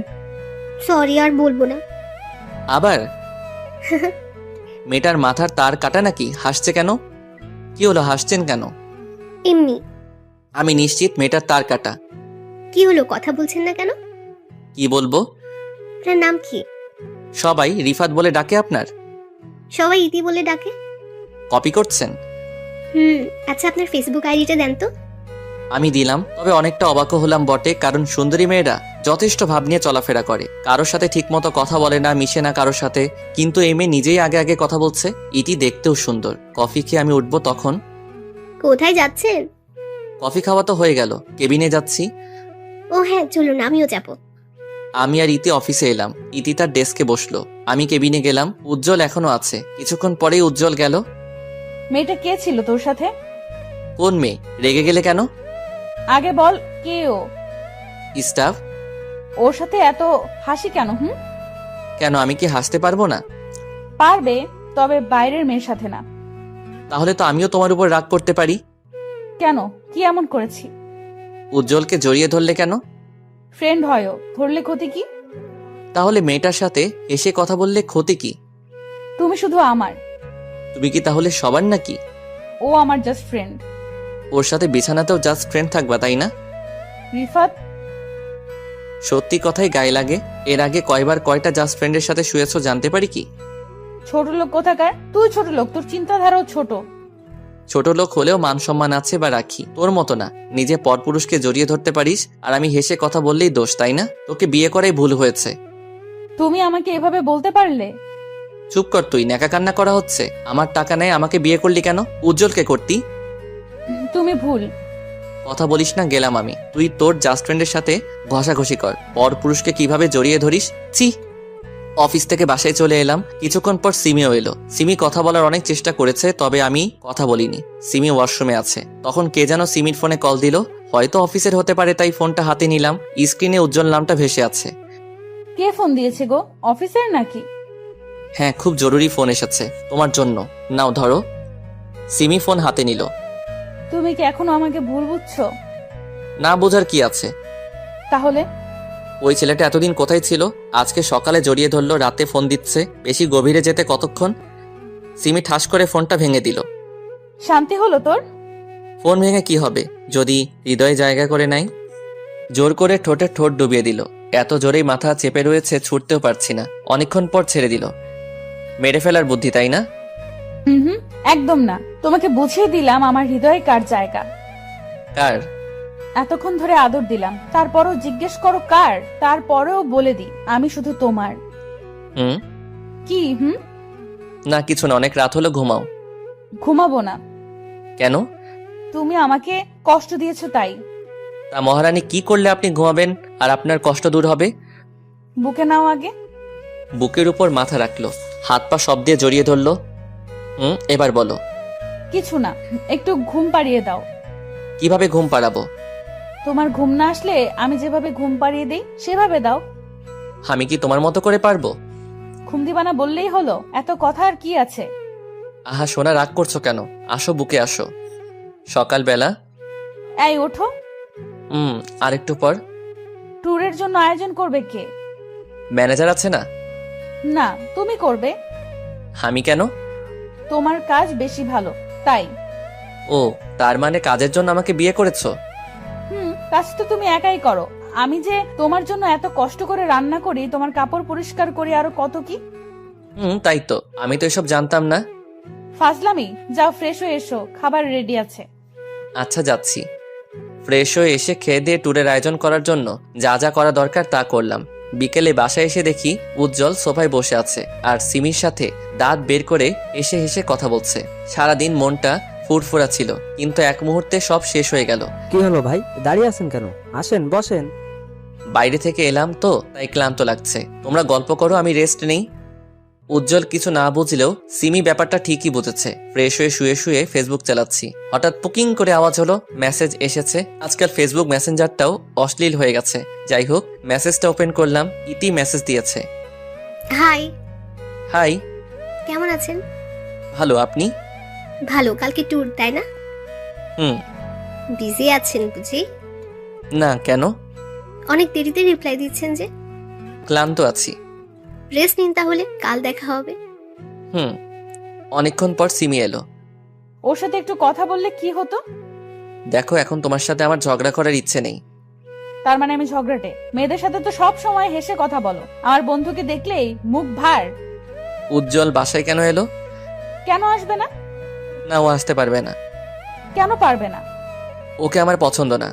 সরি, আর বলবো না। আবার মেয়েটার মাথার তার কাটা নাকি? হাসছে কেন? কি হলো, হাসছেন কেন? এমনি। আমি নিশ্চিত মেয়েটার তার কাটা। কি হলো, কথা বলছেন না কেন? কি বলবো? আপনার নাম কি? সবাই রিফাত বলে ডাকে আপনার? সবাই ইতি বলে ডাকে। কপি করছেন? আচ্ছা, আপনার ফেসবুক আইডিটা দেন তো। আমি দিলাম, তবে অনেকটা অবাক হলাম বটে, কারণ সুন্দরী মেয়েরা যথেষ্ট ভাব নিয়ে চলাফেরা করে, কারোর সাথে ঠিকমতো কথা বলে না, মিশে না কারোর সাথে। কিন্তু এই মেয়ে নিজেই আগে আগে কথা বলছে। ইতি দেখতেও সুন্দর। কফি খেয়ে আমি উঠবো তখন। কোথায় যাচ্ছেন? কফি খাওয়া তো হয়ে গেল, কেবিনে যাচ্ছি। ও হ্যাঁ, চলুন, আমিও যাব। আমি আর ইতি অফিসে এলাম। ইতি তার ডেস্কে বসলো, আমি কেবিনে গেলাম। উজ্জ্বল এখনো আছে। কিছুক্ষণ পরেই উজ্জ্বল গেল। মেয়েটা কে ছিল তোর সাথে? কোন মেয়ে? রেগে গেলে কেন? আগে বল, কে ও? স্টাফ। ওর সাথে এত হাসি কেন? কেন, আমি কি হাসতে পারবো না? পারবে, তবে বাইরের মেয়ের সাথে না। তাহলে তো আমিও তোমার উপর রাগ করতে পারি। কেন, কি এমন করেছি? উজ্জ্বলকে জড়িয়ে ধরলে কেন? ফ্রেন্ড হয়ও, ধরলে ক্ষতি কি? তাহলে মেয়েটার সাথে এসে কথা বললে ক্ষতি কি? তুমি শুধু আমার। তুমি কি তাহলে সবার নাকি? ও আমার জাস্ট ফ্রেন্ড। ওর সাথে বিছানাতেও জাস্ট ফ্রেন্ড থাকবা, তাই না? রিফাত, সত্যি কথাই গায়ে লাগে। এর আগে কয়বার কয়টা জাস্ট ফ্রেন্ডের সাথে শুয়েছো জানতে পারি কি? ছোট লোক কোথাকার? তুই ছোট লোক, তোর চিন্তাধারাও ছোট। ছোট লোক হলেও মান সম্মান আছে বা রাখি, তোর মতো না। নিজে পরপুরুষকে জড়িয়ে ধরতে পারিস, আর আমি হেসে কথা বললেই দোষ, তাই না? তোকে বিয়ে করাই ভুল হয়েছে। তুমি আমাকে এভাবে বলতে পারলে? চুপ কর তুই, ন্যাকা কান্না করা হচ্ছে। আমার টাকা নেই, আমাকে বিয়ে করলি কেন? উজ্জ্বলকে করতি। তুমি ভুল কথা বলিস না, গেলাম আমি। তুই তোর জাস্ট ফ্রেন্ডের সাথে ঘষাঘষি কর, পরপুরুষকে কিভাবে জড়িয়ে ধরিস। ছি। অফিস থেকে বাসায় চলে এলাম। কিছুক্ষণ পর সিমিও এলো। সিমি কথা বলার অনেক চেষ্টা করেছে, তবে আমি কথা বলিনি। সিমি ওয়াশরুমে আছে। তখন কে যেন সিমির ফোনে কল দিল। হয়তো অফিসের হতে পারে, তাই ফোনটা হাতে নিলাম। স্ক্রিনে উজ্জ্বল নামটা ভেসে আছে। কে ফোন দিয়েছে গো? অফিসের নাকি? হ্যাঁ, খুব জরুরি ফোন এসেছে তোমার জন্য। নাও ধরো। সিমি ফোন হাতে নিল। তুমি কি এখনো আমাকে ভুল বুঝছো? না বোঝার কি আছে? তাহলে ওই ছেলেটা এতদিন কোথায় ছিল? আজকে সকালে জড়িয়ে ধরলো, রাতে ফোন দিচ্ছে। বেশি গভীরে যেতে কতক্ষণ? সিমি ঠাস করে ফোনটা ভেঙে দিল। শান্তি হলো তোর? ফোন ভেঙে কি হবে যদি হৃদয়ে জায়গা করে নাই? জোর করে ঠোঁটে ঠোঁট ডুবিয়ে দিল। এত জোরেই মাথা চেপে রয়েছে, ছুটতেও পারছি না। অনেকক্ষণ পর ছেড়ে দিল। মেরে ফেলার বুদ্ধি, তাই না? হুম, একদম না। তোমাকে বুঝিয়ে দিলাম আমার হৃদয়ে কার জায়গা। কার? এতক্ষণ ধরে আদর দিলাম, তারপরও জিজ্ঞেস করো কার? তারপরেও বলে দি আমি শুধু তোমার। কি? না কিছু না, অনেক রাত হলো, ঘুমাও। ঘুমাবো না। কেন? তুমি আমাকে কষ্ট দিয়েছো তাই। তা মহারানী, কি করলে আপনি ঘুমাবেন আর আপনার কষ্ট দূর হবে? বুকে নাও আগে। বুকের উপর মাথা রাখলো, হাত পা সব দিয়ে জড়িয়ে ধরলো। এবার বলো। কিছু না, একটু ঘুম পাড়িয়ে দাও। কিভাবে ঘুম পাড়াবো? তোমার ঘুম না আসলে আমি যেভাবে ঘুম পাড়িয়ে দিই সেভাবে দাও। আমি কি তোমার মতো করে পারবো? ঘুম দিবা না বললেই হলো, এত কথা আর কি আছে? আহা সোনা, রাগ করছো কেন? আসো, বুকে আসো। সকালবেলা। এই ওঠো। আর একটু পর। ট্যুরের জন্য আয়োজন করবে কে? ম্যানেজার আছে না? না, তুমি করবে। আমি কেন? তোমার কাজ বেশি ভালো তাই। ও, তার মানে কাজের জন্য আমাকে বিয়ে করেছো? কাজ তো তুমি একাই করো। আমি যে তোমার জন্য এত কষ্ট করে রান্না করি, তোমার কাপড় পরিষ্কার করি, আরো কত কি। তাই তো, আমি তো এসব জানতাম না। ফাজলামি। যাও ফ্রেশ হয়ে এসো, খাবার রেডি আছে। আচ্ছা, যাচ্ছি। ফ্রেশ হয়ে এসে খেয়ে দিয়ে ট্যুরের আয়োজন করার জন্য যা যা করা দরকার তা করলাম। বিকেলে বাসায় এসে দেখি উজ্জ্বল সোফায় বসে আছে আর সিমির সাথে দাঁত বের করে এসে হেসে কথা বলছে। সারাদিন মনটা ফুরফুরা ছিল, কিন্তু এক মুহূর্তে সব শেষ হয়ে গেল। কি হলো ভাই, দাঁড়িয়ে আছেন কেন? আসেন, বসেন। বাইরে থেকে এলাম তো, তাই ক্লান্ত লাগছে। তোমরা গল্প করো, আমি রেস্ট নেই। উজ্জ্বল কিছু না বুঝলেও সিমি ব্যাপারটা ঠিকই বুঝেছে। ফ্রেশ হয়ে শুয়ে শুয়ে ফেসবুক চালাচ্ছি। হঠাৎ পুকিং করে আওয়াজ হলো, মেসেজ এসেছে। আজকাল ফেসবুক মেসেঞ্জারটাও অশ্লীল হয়ে গেছে। যাই হোক, মেসেজটা ওপেন করলাম। ইতি মেসেজ দিয়েছে। হাই। হাই। কেমন আছেন? ভালো, আপনি? ভালো। কালকে ট্যুর, তাই না? বিজি আছেন বুঝি? না, কেন? অনেক দেরিতে রিপ্লাই দিচ্ছেন যে। ক্লান্ত আছি। রেস্ট নিন তাহলে, কাল দেখা হবে। হুম। অনেকক্ষণ পর সিমি এলো। ওর সাথে একটু কথা বললে কি হতো? দেখো, এখন তোমার সাথে আমার ঝগড়া করার ইচ্ছে নেই। তার মানে আমি ঝগড়াটে? মেয়েদের সাথে তো সব সময় হেসে কথা বলো, আমার বন্ধুকে দেখলেই মুখ ভার। উজ্জ্বল বাসায় কেন এলো? কেন আসবে না? না, ও আসতে পারবে না। কেন পারবে না? ওকে আমার পছন্দ না।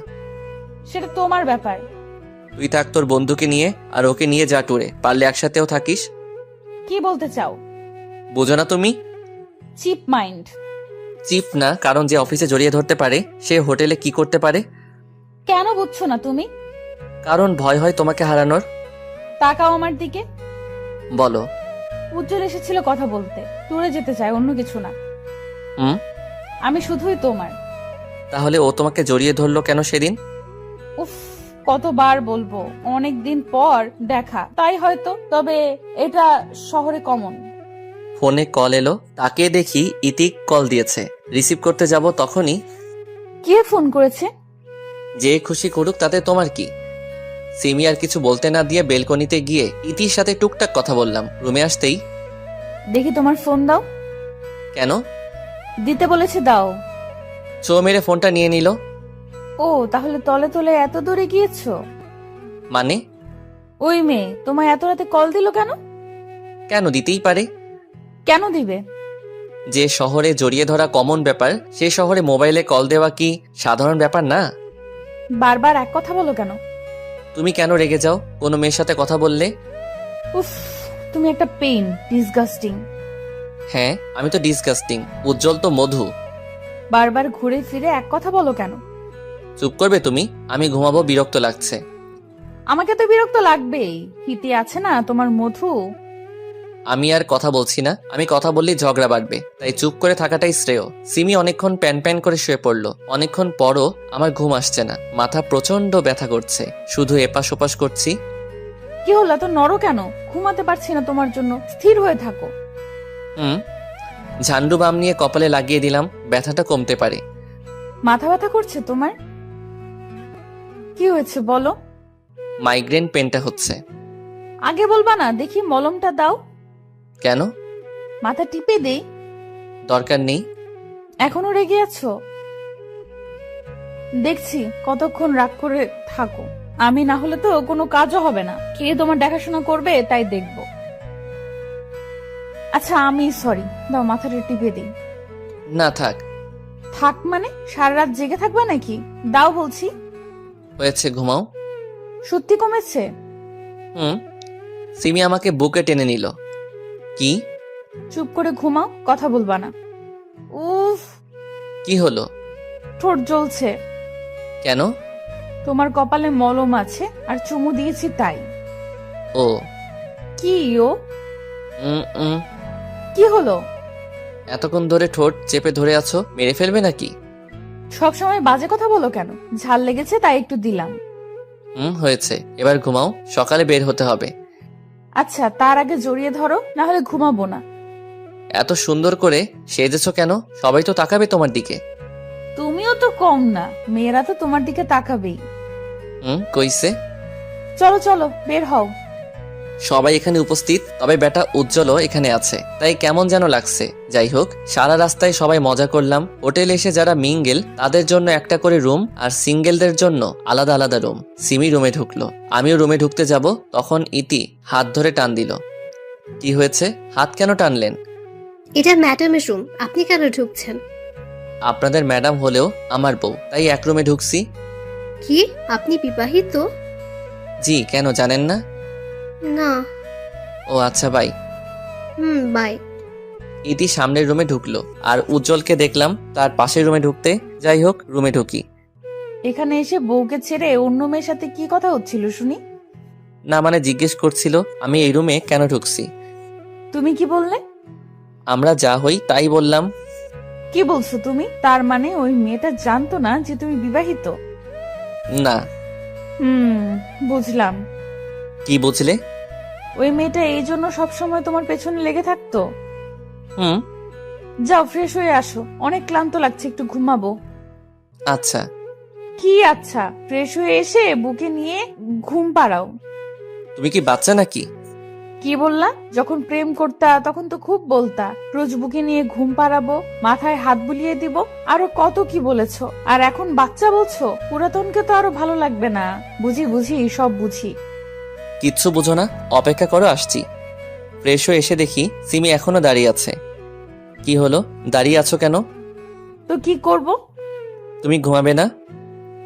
সেটা তোমার ব্যাপার। তুই থাক তোর বন্ধুকে নিয়ে, আর ওকে নিয়ে যা ট্যুরে, পারলে একসাথেও থাকিস। কি বলতে চাও? বোঝো না তুমি? Chip mind. চিপ না, কারণ যে অফিসে জড়িয়ে ধরতে পারে সে হোটেলে কি করতে পারে? কেন বুঝছো না তুমি? কারণ ভয় হয় তোমাকে হারানোর। তাকাও আমার দিকে। বলো। উজ্জ্বল এসেছিল কথা বলতে, ট্যুরে যেতে চায়, অন্য কিছু না। হুম। আমি শুধুই তোমার। তাহলে ও তোমাকে জড়িয়ে ধরলো কেন সেদিন? উফ, কতবার বলবো, অনেক দিন পর দেখা, তাই হয়তো। তবে এটা শহরে কমন। ফোনে কল এলো, তাকে দেখি ইতিক কল দিয়েছে। রিসিভ করতে যাব তখনই। কে ফোন করেছে? যে খুশি করুক, তাতে তোমার কি? সিমি আর কিছু বলতে না দিয়ে বেলকনিতে গিয়ে ইতির সাথে টুকটাক কথা বললাম। রুমে আসতেই দেখি তোমার ফোন দাও। কেন? দিতে বলেছে, দাও। চো মেরে ফোনটা নিয়ে নিল। ও, তাহলে তলে তলে এত দূরে গিয়েছো? মানে? ওই মেয়ে তোমায় এত রাতে কল দিল কেন? কেন দিতেই পারে। কেন দিবে? যে শহরে জড়িয়ে ধরা কমন ব্যাপার, সে শহরে মোবাইলে কল দেওয়া কি সাধারণ ব্যাপার না? বারবার এক কথা বলো কেন? তুমি কেন রেগে যাও কোনো মেয়ের সাথে কথা বললে? উফ, তুমি একটা পেইন, ডিসগাস্টিং। হ্যাঁ, আমি তো ডিসগাস্টিং, উজ্জ্বল তো মধু। বারবার ঘুরে ফিরে এক কথা বলো কেন? চুপ করবে তুমি? আমি ঘুমাবো, বিরক্ত লাগছে। আমাকে তো বিরক্ত লাগবেই, হিতে আছে না তোমার মধু। আমি আর কথা বলছি না, আমি কথা বললেই ঝগড়া বাড়বে, তাই চুপ করে থাকাটাই শ্রেয়। সিমি অনেকক্ষণ প্যান প্যান করে শুয়ে পড়লো। অনেকক্ষণ পরও আমার ঘুম আসছে না, মাথা প্রচন্ড ব্যথা করছে, শুধু এপাশ ওপাশ করছি। কি হলো, এত নড়ো কেন? ঘুমাতে পারছি না তোমার জন্য, স্থির হয়ে থাকো। ঝান্ডু বাম নিয়ে কপালে লাগিয়ে দিলাম, ব্যথাটা কমতে পারে। মাথা ব্যথা করছে তোমার? কি হয়েছে বলো? মাইগ্রেন পেনটা হচ্ছে। আগে বলবা না? দেখি মলমটা দাও। কেন? মাথা টিপে দেই। দরকার নেই। এখনো রেগে আছো? দেখছি কতক্ষণ রাগ করে থাকো। আমি না হলে তো কোনো কাজও হবে না, কে তোমার দেখাশোনা করবে তাই দেখবো। আচ্ছা, আমি সরি, দাও মাথাটা টিপে দিই। না থাক। থাক মানে? সারা রাত জেগে থাকবে নাকি? দাও বলছি। হয়েছে, ঘুমাও। সত্যি কমেছে? সিমি আমাকে বুকে টেনে নিল। কি? চুপ করে ঘুমাও, কথা বলবা না। উফ, কি হলো? ঠোঁট জ্বলছে। কেন? তোমার কপালে মলম আছে আর চুমু দিয়েছি তাই। ও। কি ও? উম উম। কি হলো? এতক্ষণ ধরে ঠোঁট চেপে ধরে আছো, মেরে ফেলবে নাকি? সবসময় বাজে কথা বলো কেন? ঝাল লেগেছে তাই একটু দিলাম। হয়েছে, এবার ঘুমাও, সকালে বের হতে হবে। আচ্ছা, তার আগে জড়িয়ে ধরো, না হলে ঘুমাবো না। এত সুন্দর করে সেজেছো কেন? সবাই তো তাকাবে তোমার দিকে। তুমিও তো কম না, মেয়েরা তো তোমার দিকে তাকাবেই। কইছে? চলো চলো, বের হও। সবাই এখানে উপস্থিত, তবে বেটা উজ্জ্বলও এখানে আছে, তাই কেমন যেন লাগছে। যাই হোক, সারা রাস্তায় সবাই মজা করলাম। হোটেলে এসে যারা মিঙ্গেল তাদের জন্য একটা করে রুম, আর সিঙ্গেলদের জন্য আলাদা আলাদা রুম। সিমি রুমে ঢুকলো, আমিও রুমে ঢুকতে যাব, তখন ইতি হাত ধরে টান দিল। কি হয়েছে? হাত কেন টানলেন? এটা ম্যাডামের রুম, আপনি কেন ঢুকছেন? আপনাদের ম্যাডাম হলেও আমার বউ, তাই এক রুমে ঢুকছি। কি আপনি বিবাহিত? জি, কেন জানেন না? না। ও আচ্ছা, বাই। বাই। ইতি সামনের রুমে ঢুকলো, আর উজ্জ্বলকে দেখলাম তার পাশের রুমে ঢুকতে। যাই হোক, রুমে ঢুকি। এখানে এসে বউকে ছেড়ে অন্য মেয়ের সাথে কি কথা হচ্ছিল শুনি? না মানে জিজ্ঞেস করছিল আমি এই রুমে কেন ঢুকছি। তুমি কি বললে? আমরা যা হই তাই বললাম। কি বলছো তুমি? তার মানে ওই মেয়েটা জানতো না যে তুমি বিবাহিত? না। বুঝলাম। কি বুঝলে? ওই মেয়েটা এই জন্য সবসময় তোমার পেছনে লেগে থাকতো? যাও ফ্রেশ হয়ে আসো, অনেক ক্লান্ত লাগছে, একটু ঘুমাবো। আচ্ছা। কি আচ্ছা? ফ্রেশ হয়ে এসে বুকে নিয়ে ঘুম পাড়াও। তুমি কি বাচ্চা নাকি? কি বললা? যখন প্রেম করতা তখন তো খুব বলতা, রোজ বুকে নিয়ে ঘুম পাড়াবো, মাথায় হাত বুলিয়ে দিব, আরো কত কি বলেছো। আর এখন বাচ্চা বলছো? পুরাতনকে তো আরো ভালো লাগবে না। বুঝি বুঝি, সব বুঝি। কিচ্ছু বুঝো না, অপেক্ষা করো, আসছি। ফ্রেশ হয়ে এসে দেখি সিমি এখনো দাঁড়িয়ে আছে। কি হলো, দাঁড়িয়ে আছো কেন? তো কি করব? তুমি ঘুমাবে না?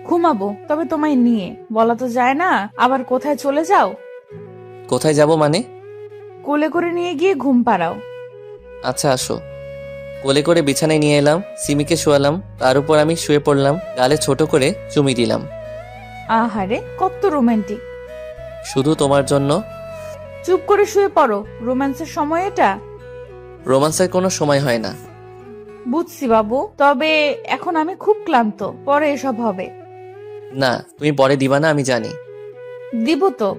ঘুমাবো, তবে তোমায় নিয়ে। বলা তো যায় না, আবার কোথায় চলে যাও। কোথায় যাব মানে? কোলে করে নিয়ে গিয়ে ঘুম পাড়াও। আচ্ছা আসো। কোলে করে বিছানায় নিয়ে এলাম, সিমিকে শোয়ালাম, তার উপর আমি শুয়ে পড়লাম, গালে ছোট করে চুমি দিলাম। আহারে, কত রোমান্টিক। শুধু তোমার জন্য। চুপ করে শুয়ে পড়ো, রোম্যান্সের সময় এটা। রোমান্সের কোনো সময় হয় না। বুঝছি বাবু, তবে এখন আমি খুব ক্লান্ত, পরে এসব হবে। না, তুমি পরে দিবা না, আমি জানি। দিব তো।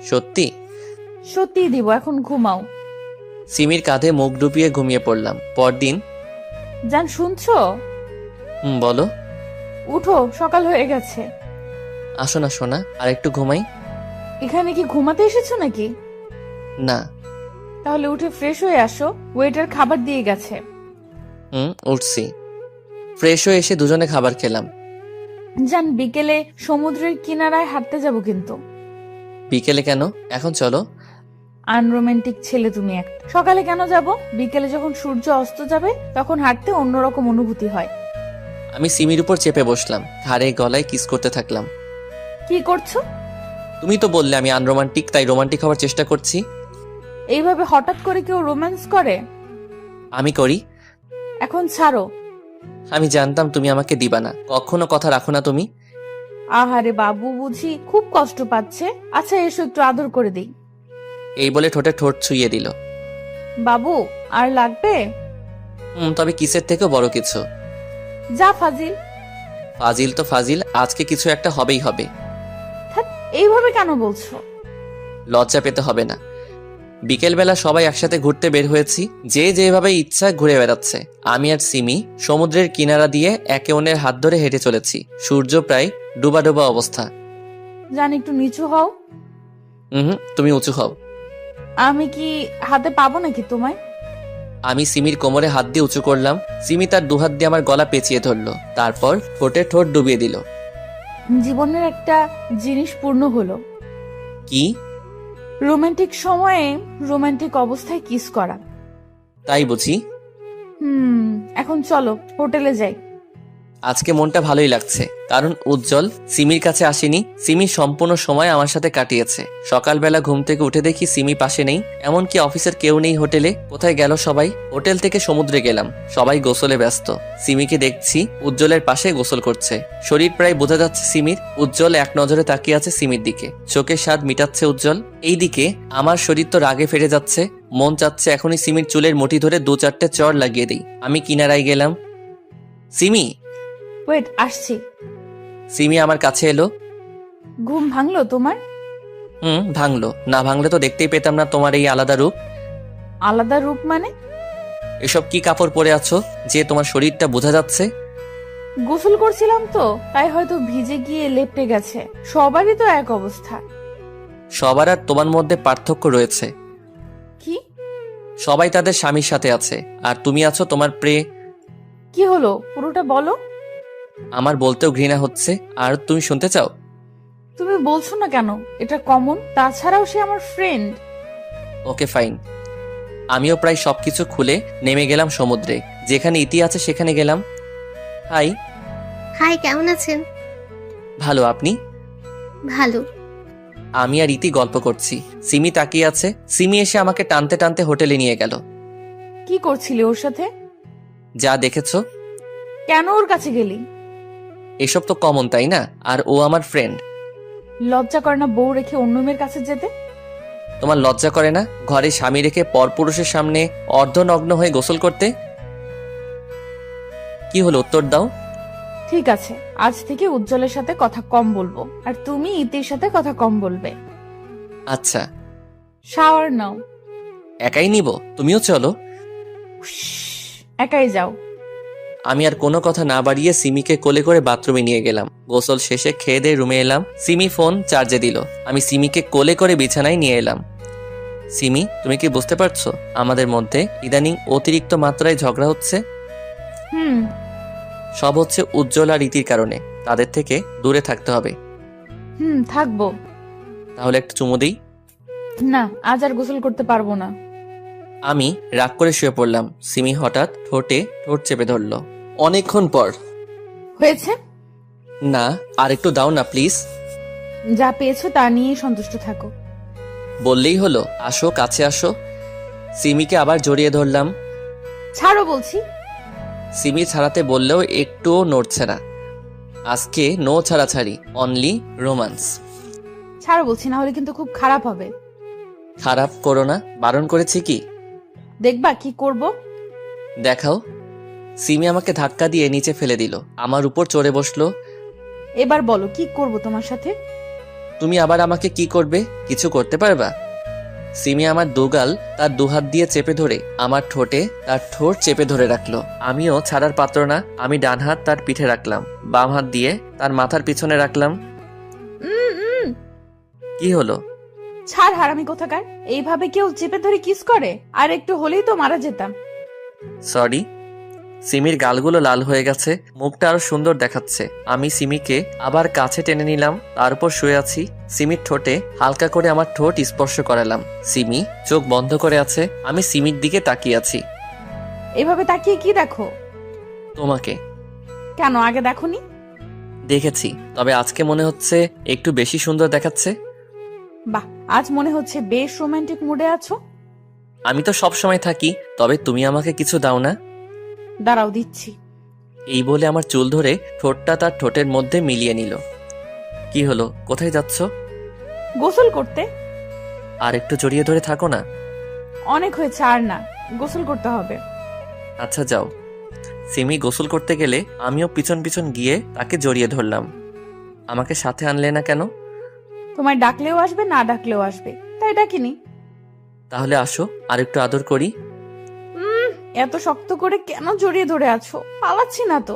সত্যি? সত্যি দিব, এখন ঘুমাও। সিমির কাঁধে মুখ ডুবিয়ে ঘুমিয়ে পড়লাম। পরদিন। জান, শুনছো? বলো। উঠো, সকাল হয়ে গেছে। আসো না সোনা, আর একটু ঘুমাই। এখানে কি ঘুমাতে এসেছো নাকি? না। তাহলে উঠে ফ্রেশ হয়ে আসো, ওয়েটার খাবার দিয়ে গেছে। উঠছি। ফ্রেশ হয়ে এসে দুজনে খাবার খেলাম। জান, বিকেলে সমুদ্রের কিনারায় হাঁটতে যাব কিন্তু। বিকেলে কেন? এখন চলো। আনরোমান্টিক ছেলে তুমি একটা। সকালে কেন যাব? বিকেলে যখন সূর্য অস্ত যাবে তখন হাঁটতে অন্যরকম অনুভূতি হয়। আমি সিমির উপর চেপে বসলাম, ঘাড়ে গলায় কিস করতে থাকলাম। কি করছো? তুমি তো বললে আমি আনরোমান্টিক, তাই রোমান্টিক হওয়ার চেষ্টা করছি। এইভাবে হঠাৎ করে কেউ রোম্যান্স করে? আমি করি। এখন ছাড়ো। আমি জানতাম তুমি আমাকে দিবা না, কখনো কথা রাখো না তুমি। আহারে বাবু, বুঝি খুব কষ্ট পাচ্ছে। আচ্ছা এসো, একটু আদর করে দিই। এই বলে ঠোঁটে ঠোঁট ছুঁয়ে দিল। বাবু, আর লাগবে? তবে কিসের থেকেও বড় কিছু। যা ফাজিল। ফাজিল তো ফাজিল, আজকে কিছু একটা হবেই হবে। ধ্যাৎ, এইভাবে কেন বলছো? লজ্জা পেতে হবে না। বিকেলবেলা সবাই একসাথে ঘুরতে বের হয়েছি, যে যেভাবে ইচ্ছা ঘুরে বেড়াচ্ছে। আমি আর সিমি সমুদ্রের কিনারা দিয়ে একে অন্যের হাত ধরে হেঁটে চলেছি। সূর্য প্রায় ডুবা ডুবা অবস্থা। জান, একটু নিচু হও। তুমি উঁচু হও। আমি কি হাতে পাবো নাকি তোমায়? আমি সিমির কোমরে হাত দিয়ে উঁচু করলাম। সিমি তার দুহাত দিয়ে আমার গলা পেঁচিয়ে ধরলো, তারপর ঠোঁটে ঠোঁট ডুবিয়ে দিল। জীবনের একটা জিনিস পূর্ণ হলো। কি? রোমান্টিক সময়ে রোমান্টিক অবস্থায় কিস করা। তাই বুঝি। এখন চলো হোটেলে যাই। আজকে মনটা ভালোই লাগছে, কারণ উজ্জ্বল সিমির কাছে আসেনি। সিমি সম্পূর্ণ সময় আমার সাথে কাটিয়েছে। সকালবেলা ঘুম থেকে উঠে দেখি সিমি পাশে নেই, এমনকি অফিসের কেউ নেই হোটেলে। কোথায় গেল সবাই? হোটেল থেকে সমুদ্রে গেলাম, সবাই গোসলে ব্যস্ত। সিমিকে দেখছি উজ্জ্বলের পাশে গোসল করছে। শরীর প্রায় বোঝা যাচ্ছে সিমির। উজ্জ্বল এক নজরে তাকিয়ে আছে সিমির দিকে, চোখের স্বাদ মিটাচ্ছে উজ্জ্বল। এইদিকে আমার শরীর তো রাগে ফেটে যাচ্ছে। মন চাচ্ছে এখনই সিমির চুলের মুঠি ধরে 2-4টে চড় লাগিয়ে দিই। আমি কিনারায় গেলাম। সিমি। ওয়েট, আসছি। সিমি আমার কাছে এলো। ঘুম ভাঙলো তোমার? ভাঙলো। না ভাঙলে তো দেখতেই পেতাম না তোমার এই আলাদা রূপ। আলাদা রূপ মানে? এসব কি কাপড় পরে আছো যে তোমার শরীরটা বোঝা যাচ্ছে? গোসল করছিলাম তো, তাই হয়তো ভিজে গিয়ে লেপটে গেছে। সবারই তো এক অবস্থা। সবার আর তোমার মধ্যে পার্থক্য রয়েছে। কি? সবাই তাদের স্বামীর সাথে আছে, আর তুমি আছো তোমার কি হলো, পুরোটা বলো। আমার বলতেও ঘৃণা হচ্ছে, আর তুমি শুনতে চাও? তুমি বলছো না কেন? এটা কমন। তাছাড়াও সে আমার ফ্রেন্ড। Okay fine. আমিও প্রায় সবকিছু খুলে নেমে গেলাম সমুদ্রে। যেখানে ইতি আছে সেখানে গেলাম। হাই। হাই, কেমন আছেন? ভালো, আপনি? ভালো। আমি আর ইতি গল্প করছি, সিমি তাকিয়ে আছে। সিমি এসে আমাকে টানতে টানতে হোটেলে নিয়ে গেল। কি করছিলি ওর সাথে? যা দেখেছো। কেন ওর কাছে গেলি? এসব তো কমন, তাই না? আর ও আমার ফ্রেন্ড। লজ্জা করে না বউ রেখে অন্য মেয়ের কাছে যেতে? তোমার লজ্জা করে না ঘরে স্বামী রেখে পরপুরুষের সামনে অর্ধনগ্ন হয়ে গোসল করতে? কি হলো, উত্তর দাও। ঠিক আছে, আজ থেকে উজ্জ্বলের সাথে কথা কম বলবো, আর তুমি ইতির সাথে কথা কম বলবে। আচ্ছা। শাওয়ার নাও। একাই নিব? তুমিও চলো। একাই যাও। আমি আর কোনো কথা না বাড়িয়ে সিমিকে কোলে করে বাথরুমে নিয়ে গেলাম। গোসল শেষে খেয়ে দিয়ে রুমে এলাম। সিমি ফোন চার্জে দিল। আমি সিমিকে কোলে করে বিছানায় নিয়ে এলাম। সিমি, তুমি কি বুঝতে পারছো আমাদের মধ্যে ইদানিং অতিরিক্ত মাত্রায় ঝগড়া হচ্ছে? হুম। সব হচ্ছে উজ্জ্বল আর রীতির কারণে। তাদের থেকে দূরে থাকতে হবে। থাকবো। তাহলে একটা চুমু দিই? না, আজ আর গোসল করতে পারবো না। আমি রাগ করে শুয়ে পড়লাম। সিমি হঠাৎ ঠোঁটে ঠোঁট চেপে ধরল। অনেকক্ষণ পর। হয়েছে? না, আর একটু দাও না প্লিজ। যা পেয়েছো তা নিয়েই সন্তুষ্ট থাকো। বললেই হলো, আসো কাছে আসো। সিমিকে আবার জড়িয়ে ধরলাম। ছাড়ো বলছি। সিমি ছাড়াতে বললেও একটুও নড়ছে না। আজকে নো ছাড়াছাড়ি, অনলি রোমান্স। ছাড়ো বলছি, না হলে কিন্তু খুব খারাপ হবে। খারাপ করো না, বারণ করেছি কি? দেখবা কি করব। দেখাও। সিমি আমাকে ধাক্কা দিয়ে নিচে ফেলে দিল। আমার উপর চড়ে বসলো। এবার বলো কি করব তোমার সাথে। তুমি আবার আমাকে কি করবে? কিছু করতে পারবা? সিমি আমার দুগাল তার দুহাত দিয়ে চেপে ধরে আমার ঠোঁটে তার ঠোঁট চেপে ধরে রাখলো। আমিও ছাড়ার পাত্র না। আমি ডান হাত তার পিঠে রাখলাম, বাম হাত দিয়ে তার মাথার পিছনে রাখলাম। কি হলো? ছাড় হারামি কোথাকার। এইভাবে কেউ চেপে ধরে কিস করে? আর একটু হলেই তো মারা যেতাম। সরি। সিমির গালগুলো লাল হয়ে গেছে, মুখটা আরো সুন্দর দেখাচ্ছে। আমি সিমিকে আবার কাছে টেনে নিলাম, তার উপর শুয়ে আছি। সিমির ঠোঁটে হালকা করে আমার ঠোঁট স্পর্শ করালাম। সিমি চোখ বন্ধ করে আছে। আমি সিমির দিকে তাকিয়ে আছি। এভাবে তাকিয়ে কি দেখো? তোমাকে। কেন আগে দেখোনি? দেখেছি, তবে আজকে মনে হচ্ছে একটু বেশি সুন্দর দেখাচ্ছে। বাহ, আজ মনে হচ্ছে বেশ রোমান্টিক মুডে আছো। আমি তো সব সময় থাকি, তবে তুমি আমাকে কিছু দাও না? দাঁড়াও দিচ্ছি। এই বলে আমার চুল ধরে ঠোঁটটা তার ঠোঁটের মধ্যে মিলিয়ে নিল। কি হলো, কোথায় যাচ্ছ? গোসল করতে। আর একটু জড়িয়ে ধরে থাকো না। অনেক হয়েছে, আর না, গোসল করতে হবে। আচ্ছা যাও। সিমি গোসল করতে গেলে আমিও পিছন পিছন গিয়ে তাকে জড়িয়ে ধরলাম। আমাকে সাথে আনলে না কেন? তোমায় ডাকলেও আসবে, না ডাকলেও আসবে, তাই ডাকিনি। তাহলে আসো, আর একটু আদর করি। এত শক্ত করে কেন জড়িয়ে ধরে আছো? পালাচ্ছি না তো।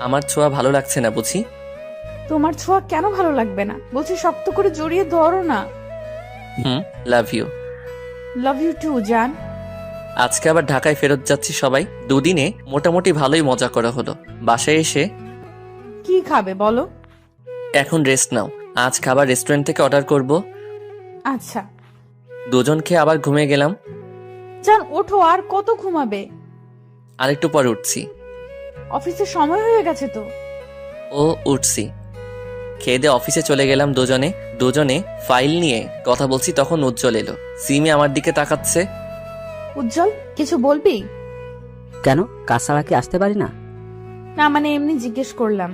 আমার ছোঁয়া ভালো লাগছে না বুঝি? তোমার ছোঁয়া কেন ভালো লাগবে না? বলছি শক্ত করে জড়িয়ে ধরো না। Love you. Love you too জান। আজকে আবার ঢাকায় ফেরত যাচ্ছি সবাই। দুদিনে মোটামুটি ভালোই মজা করা হলো। বাসায় এসে কি খাবে বলো? এখন রেস্ট নাও। আজ খাবার রেস্টুরেন্ট থেকে অর্ডার করব। আচ্ছা। দুজন খেয়ে আবার ঘুমিয়ে গেলাম। জান ওঠো, আর কত ঘুমাবে? আর একটু পর উঠছি। অফিসের সময় হয়ে গেছে তো। ও উঠছি। খেয়ে দিয়ে অফিসে চলে গেলাম দুজনে ফাইল নিয়ে কথা বলছি, তখন উজ্জ্বল এলো। সিমি আমার দিকে তাকাচ্ছে। উজ্জ্বল, কিছু বলবি? কেন, কাজ ছাড়া কি আসতে পারি না? না মানে এমনি জিজ্ঞেস করলাম।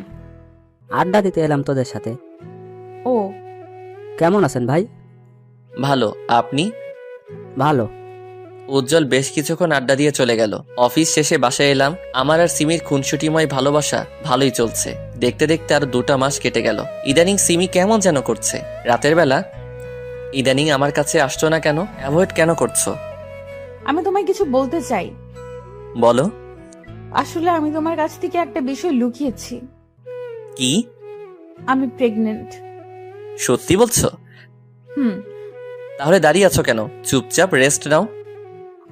আড্ডা দিতে এলাম তোদের সাথে। ও, কেমন আছেন ভাই? ভালো, আপনি? ভালো। উজ্জ্বল বেশ কিছুক্ষণ আড্ডা দিয়ে চলে গেল। অফিস শেষে বাসায় এলাম। আমার আর সিমির খুনসুটিময় ভালোবাসা ভালোই চলছে। দেখতে দেখতে আরো 2টা মাস কেটে গেল। ইদানিং সিমি কেমন যেন করছে। রাতের বেলা ইদানিং আমার কাছে আসছো না কেন? অ্যাভয়েড কেন করছো? আমি তোমায় কিছু বলতে চাই। বলো। আসলে আমি তোমার কাছ থেকে একটা বিষয় লুকিয়েছি। কি? আমি প্রেগনেন্ট। সত্যি বলছো? তাহলে দাঁড়িয়ে আছো কেন? চুপচাপ রেস্ট নাও।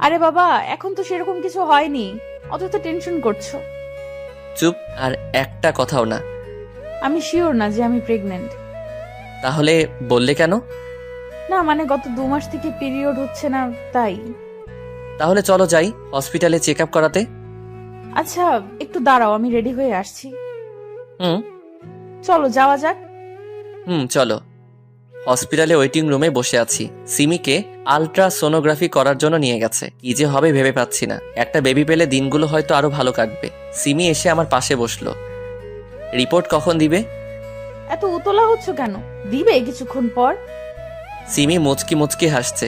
আরে বাবা, এখন তো সেরকম কিছু হয়নি, অত টেনশন করছো। চুপ, আর একটা কথাও না। আমি শিওর না যে আমি প্রেগনেন্ট। তাহলে বললে কেন? না মানে গত 2 মাস থেকে পিরিয়ড হচ্ছে না, তাই। তাহলে চলো যাই হসপিটালে চেক আপ করাতে। আচ্ছা একটু দাঁড়াও, আমি রেডি হয়ে আসছি। চলো যাওয়া যাক। চলো। হসপিটালে ওয়েটিং রুমে বসে আছি। সিমিকে আলট্রাসোনোগ্রাফি করার জন্য নিয়ে গেছে। কি যে হবে ভেবে পাচ্ছি না। একটা বেবি পেলে দিনগুলো হয়তো আরো ভালো কাটবে। সিমি এসে আমার পাশে বসলো। রিপোর্ট কখন দিবে? এত উতলা হচ্ছ কেন? দিবে কিছুক্ষণ পর। সিমি মুচকি মুচকি হাসছে।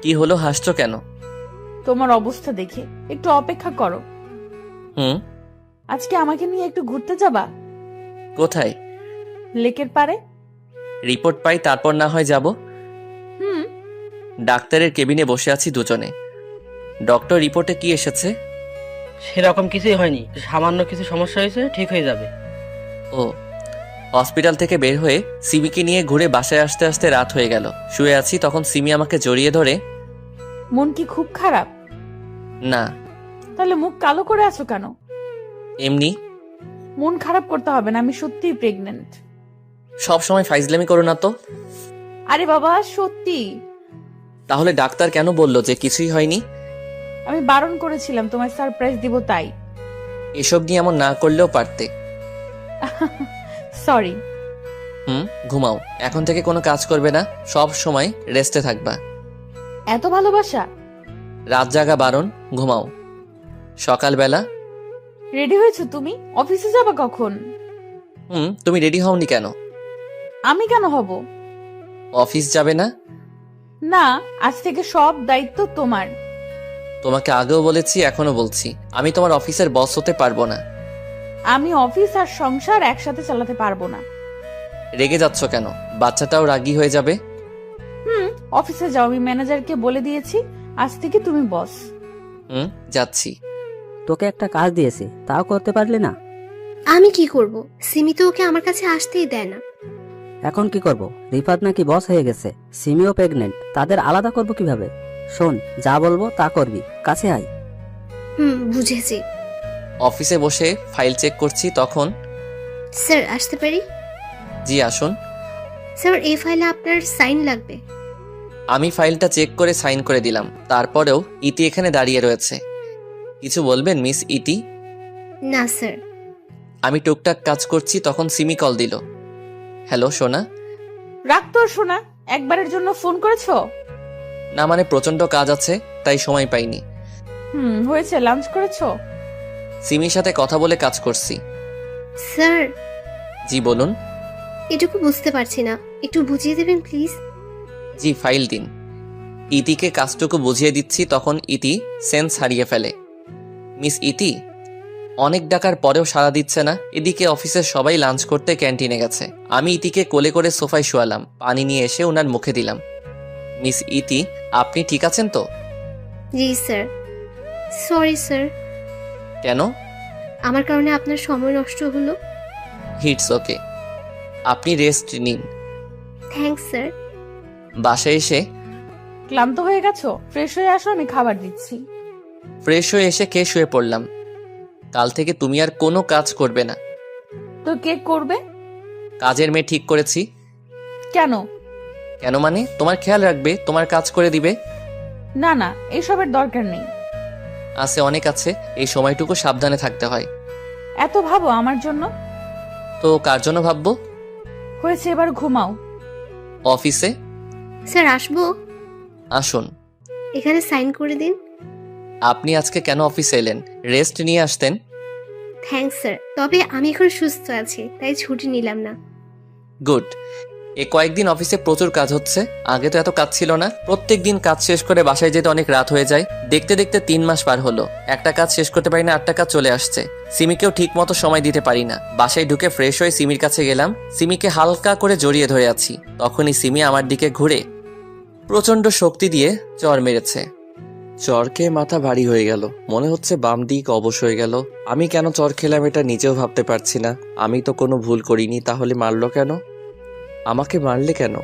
কি হলো, হাসছো কেন? তোমার অবস্থা দেখে। একটু অপেক্ষা করো। আজকে আমাকে নিয়ে একটু ঘুরতে যাবা? কোথায়? লেকের পারে। রিপোর্ট পাই তারপর না হয় যাব। ডাক্তারের কেবিনে বসে আছি দুজনে। ডক্টর রিপোর্টে কি এসেছে? সেরকম কিছুই হয়নি, সামান্য কিছু সমস্যা হয়েছে, ঠিক হয়ে যাবে। ও। হসপিটাল থেকে বের হয়ে সিমিকে নিয়ে ঘুরে বাসায় আসতে আসতে রাত হয়ে গেল। শুয়ে আছি, তখন সিমি আমাকে জড়িয়ে ধরে। মন কি খুব খারাপ? না। তাহলে মুখ কালো করে আছো কেন? এমনি। মন খারাপ করতে হবে না, আমি সত্যিই প্রেগনেন্ট। সব সময় ফাইজলামি করো না তো। আরে বাবা সত্যি। তাহলে ডাক্তার কেন বললো যে কিছুই হয়নি? আমি বারণ করেছিলাম তোমায় সারপ্রাইজ দিব তাই। এসব নিয়ে এমন না করলেও পারতে। সরি। ঘুমাও, এখন থেকে কোনো কাজ করবে না, সব সময় রেস্টে থাকবা। এত ভালোবাসা? রাত জাগা বারণ, ঘুমাও। সকালবেলা। রেডি হয়েছো তুমি? অফিসে যাবা কখন? তুমি রেডি হওনি কেন? আমি কেন হব? অফিস যাবে না? না, আজ থেকে সব দায়িত্ব তোমার। তোমাকে আগেও বলেছি, এখনো বলছি, আমি তোমার অফিসের বস হতে পারবো না। আমি অফিস আর সংসার একসাথে চালাতে পারবো না। রেগে যাচ্ছ কেন? বাচ্চাটাও রাগী হয়ে যাবে। অফিসে যাও, আমি ম্যানেজারকে বলে দিয়েছি আজ থেকে তুমি বস। যাচ্ছি। তোকে একটা কাজ দিয়েছি, তাও করতে পারলি না। আমি কি করব? সিমি তো ওকে আমার কাছে আসতেই দেয় না। এখন কি করব? রিফাত নাকি বস হয়ে গেছে, সিমিও প্রেগনেন্ট, তাদের আলাদা করব কিভাবে? শোন, যা বলবো তা করবি, কাছে আয়। বুঝেছি। অফিসে বসে ফাইল চেক করছি, তখন। স্যার আসতে পারি? জি আসুন। স্যার এই ফাইলে আপনার সাইন লাগবে। আমি ফাইলটা চেক করে সাইন করে দিলাম, তারপরেও ইতি এখানে দাঁড়িয়ে রয়েছে। কিছু বলবেন মিস ইতি? না স্যার। আমি টুকটাক কাজ করছি, তখন সিমি কল দিল। হ্যালো সোনা। রাখ তোর সোনা, একবারের জন্য ফোন করেছো? না মানে প্রচন্ড কাজ আছে, তাই সময় পাইনি। হয়েছে, লাঞ্চ করেছো? সিমির সাথে কথা বলে কাজ করছি। স্যার। জি বলুন। এটুকু বুঝতে পারছি না, একটু বুঝিয়ে দেবেন প্লিজ। জি ফাইল দিন। ইতিকে কাজটুকু বুঝিয়ে দিচ্ছি, তখন ইতি সেন্স হারিয়ে ফেলে। মিস ইতি, অনেক ডাকার পরেও সাড়া দিচ্ছে না। এদিকে অফিসের সবাই লাঞ্চ করতে ক্যান্টিনে গেছে। আমি ইতিকে কোলে করে সোফায় শোয়ালাম, পানি নিয়ে এসে ওনার মুখে দিলাম। মিস ইতি, আপনি ঠিক আছেন তো? জি স্যার। Sorry sir. কেন? আমার কারণে আপনার সময় নষ্ট হলো। হিটস ওকে, আপনি রেস্ট নিন। Thanks sir. বাসায় এসে। ক্লান্ত হয়ে গেছো? ফ্রেশ হয়ে আসো, আমি খাবার দিচ্ছি। ফ্রেশ হয়ে এসে খেয়ে শুয়ে পড়লাম। কাল থেকে তুমি আর কোনো কাজ করবে না। তো কে করবে? কাজের মেয়ে ঠিক করেছি। কেন? কেন মানে তোমার খেয়াল রাখবে, তোমার কাজ করে দিবে। না না, এসবের দরকার নেই। আছে, অনেক আছে, এই সময়টুকু সাবধানে থাকতে হয়। এত ভাবো আমার জন্য? তো কার জন্য ভাববো? হয়েছে, এবার ঘুমাও। অফিসে। স্যার আসবো? আসুন। এখানে সাইন করে দিন। আপনি আজকে কেন অফিসে এলেন? রেস্ট নিয়ে আসতেন। থ্যাঙ্কস স্যার, তবে আমি এখন সুস্থ আছি, তাই ছুটি নিলাম না। গুড। এ কয়েকদিন অফিসে প্রচুর কাজ হচ্ছে, আগে তো এত কাজ ছিল না। প্রত্যেক দিন কাজ শেষ করে বাসায় যেতে অনেক রাত হয়ে যায়। দেখতে দেখতে 3 মাস পার হলো, একটা কাজ শেষ করতে পারি না, 8টা কাজ চলে আসছে। সিমিকেও ঠিক মতো সময় দিতে পারি না। বাসায় ঢুকে ফ্রেশ হয়ে সিমির কাছে গেলাম, সিমিকে হালকা করে জড়িয়ে ধরে আছি। তখনই সিমি আমার দিকে ঘুরে প্রচন্ড শক্তি দিয়ে চর মেরেছে। চর খেয়ে মাথা ভারী হয়ে গেল, মনে হচ্ছে বাম দিক অবশ হয়ে গেল। আমি কেন চর খেলাম এটা নিজেও ভাবতে পারছি না। আমি তো কোনো ভুল করিনি, তাহলে মারলো কেন? আমাকে মারলে কেন?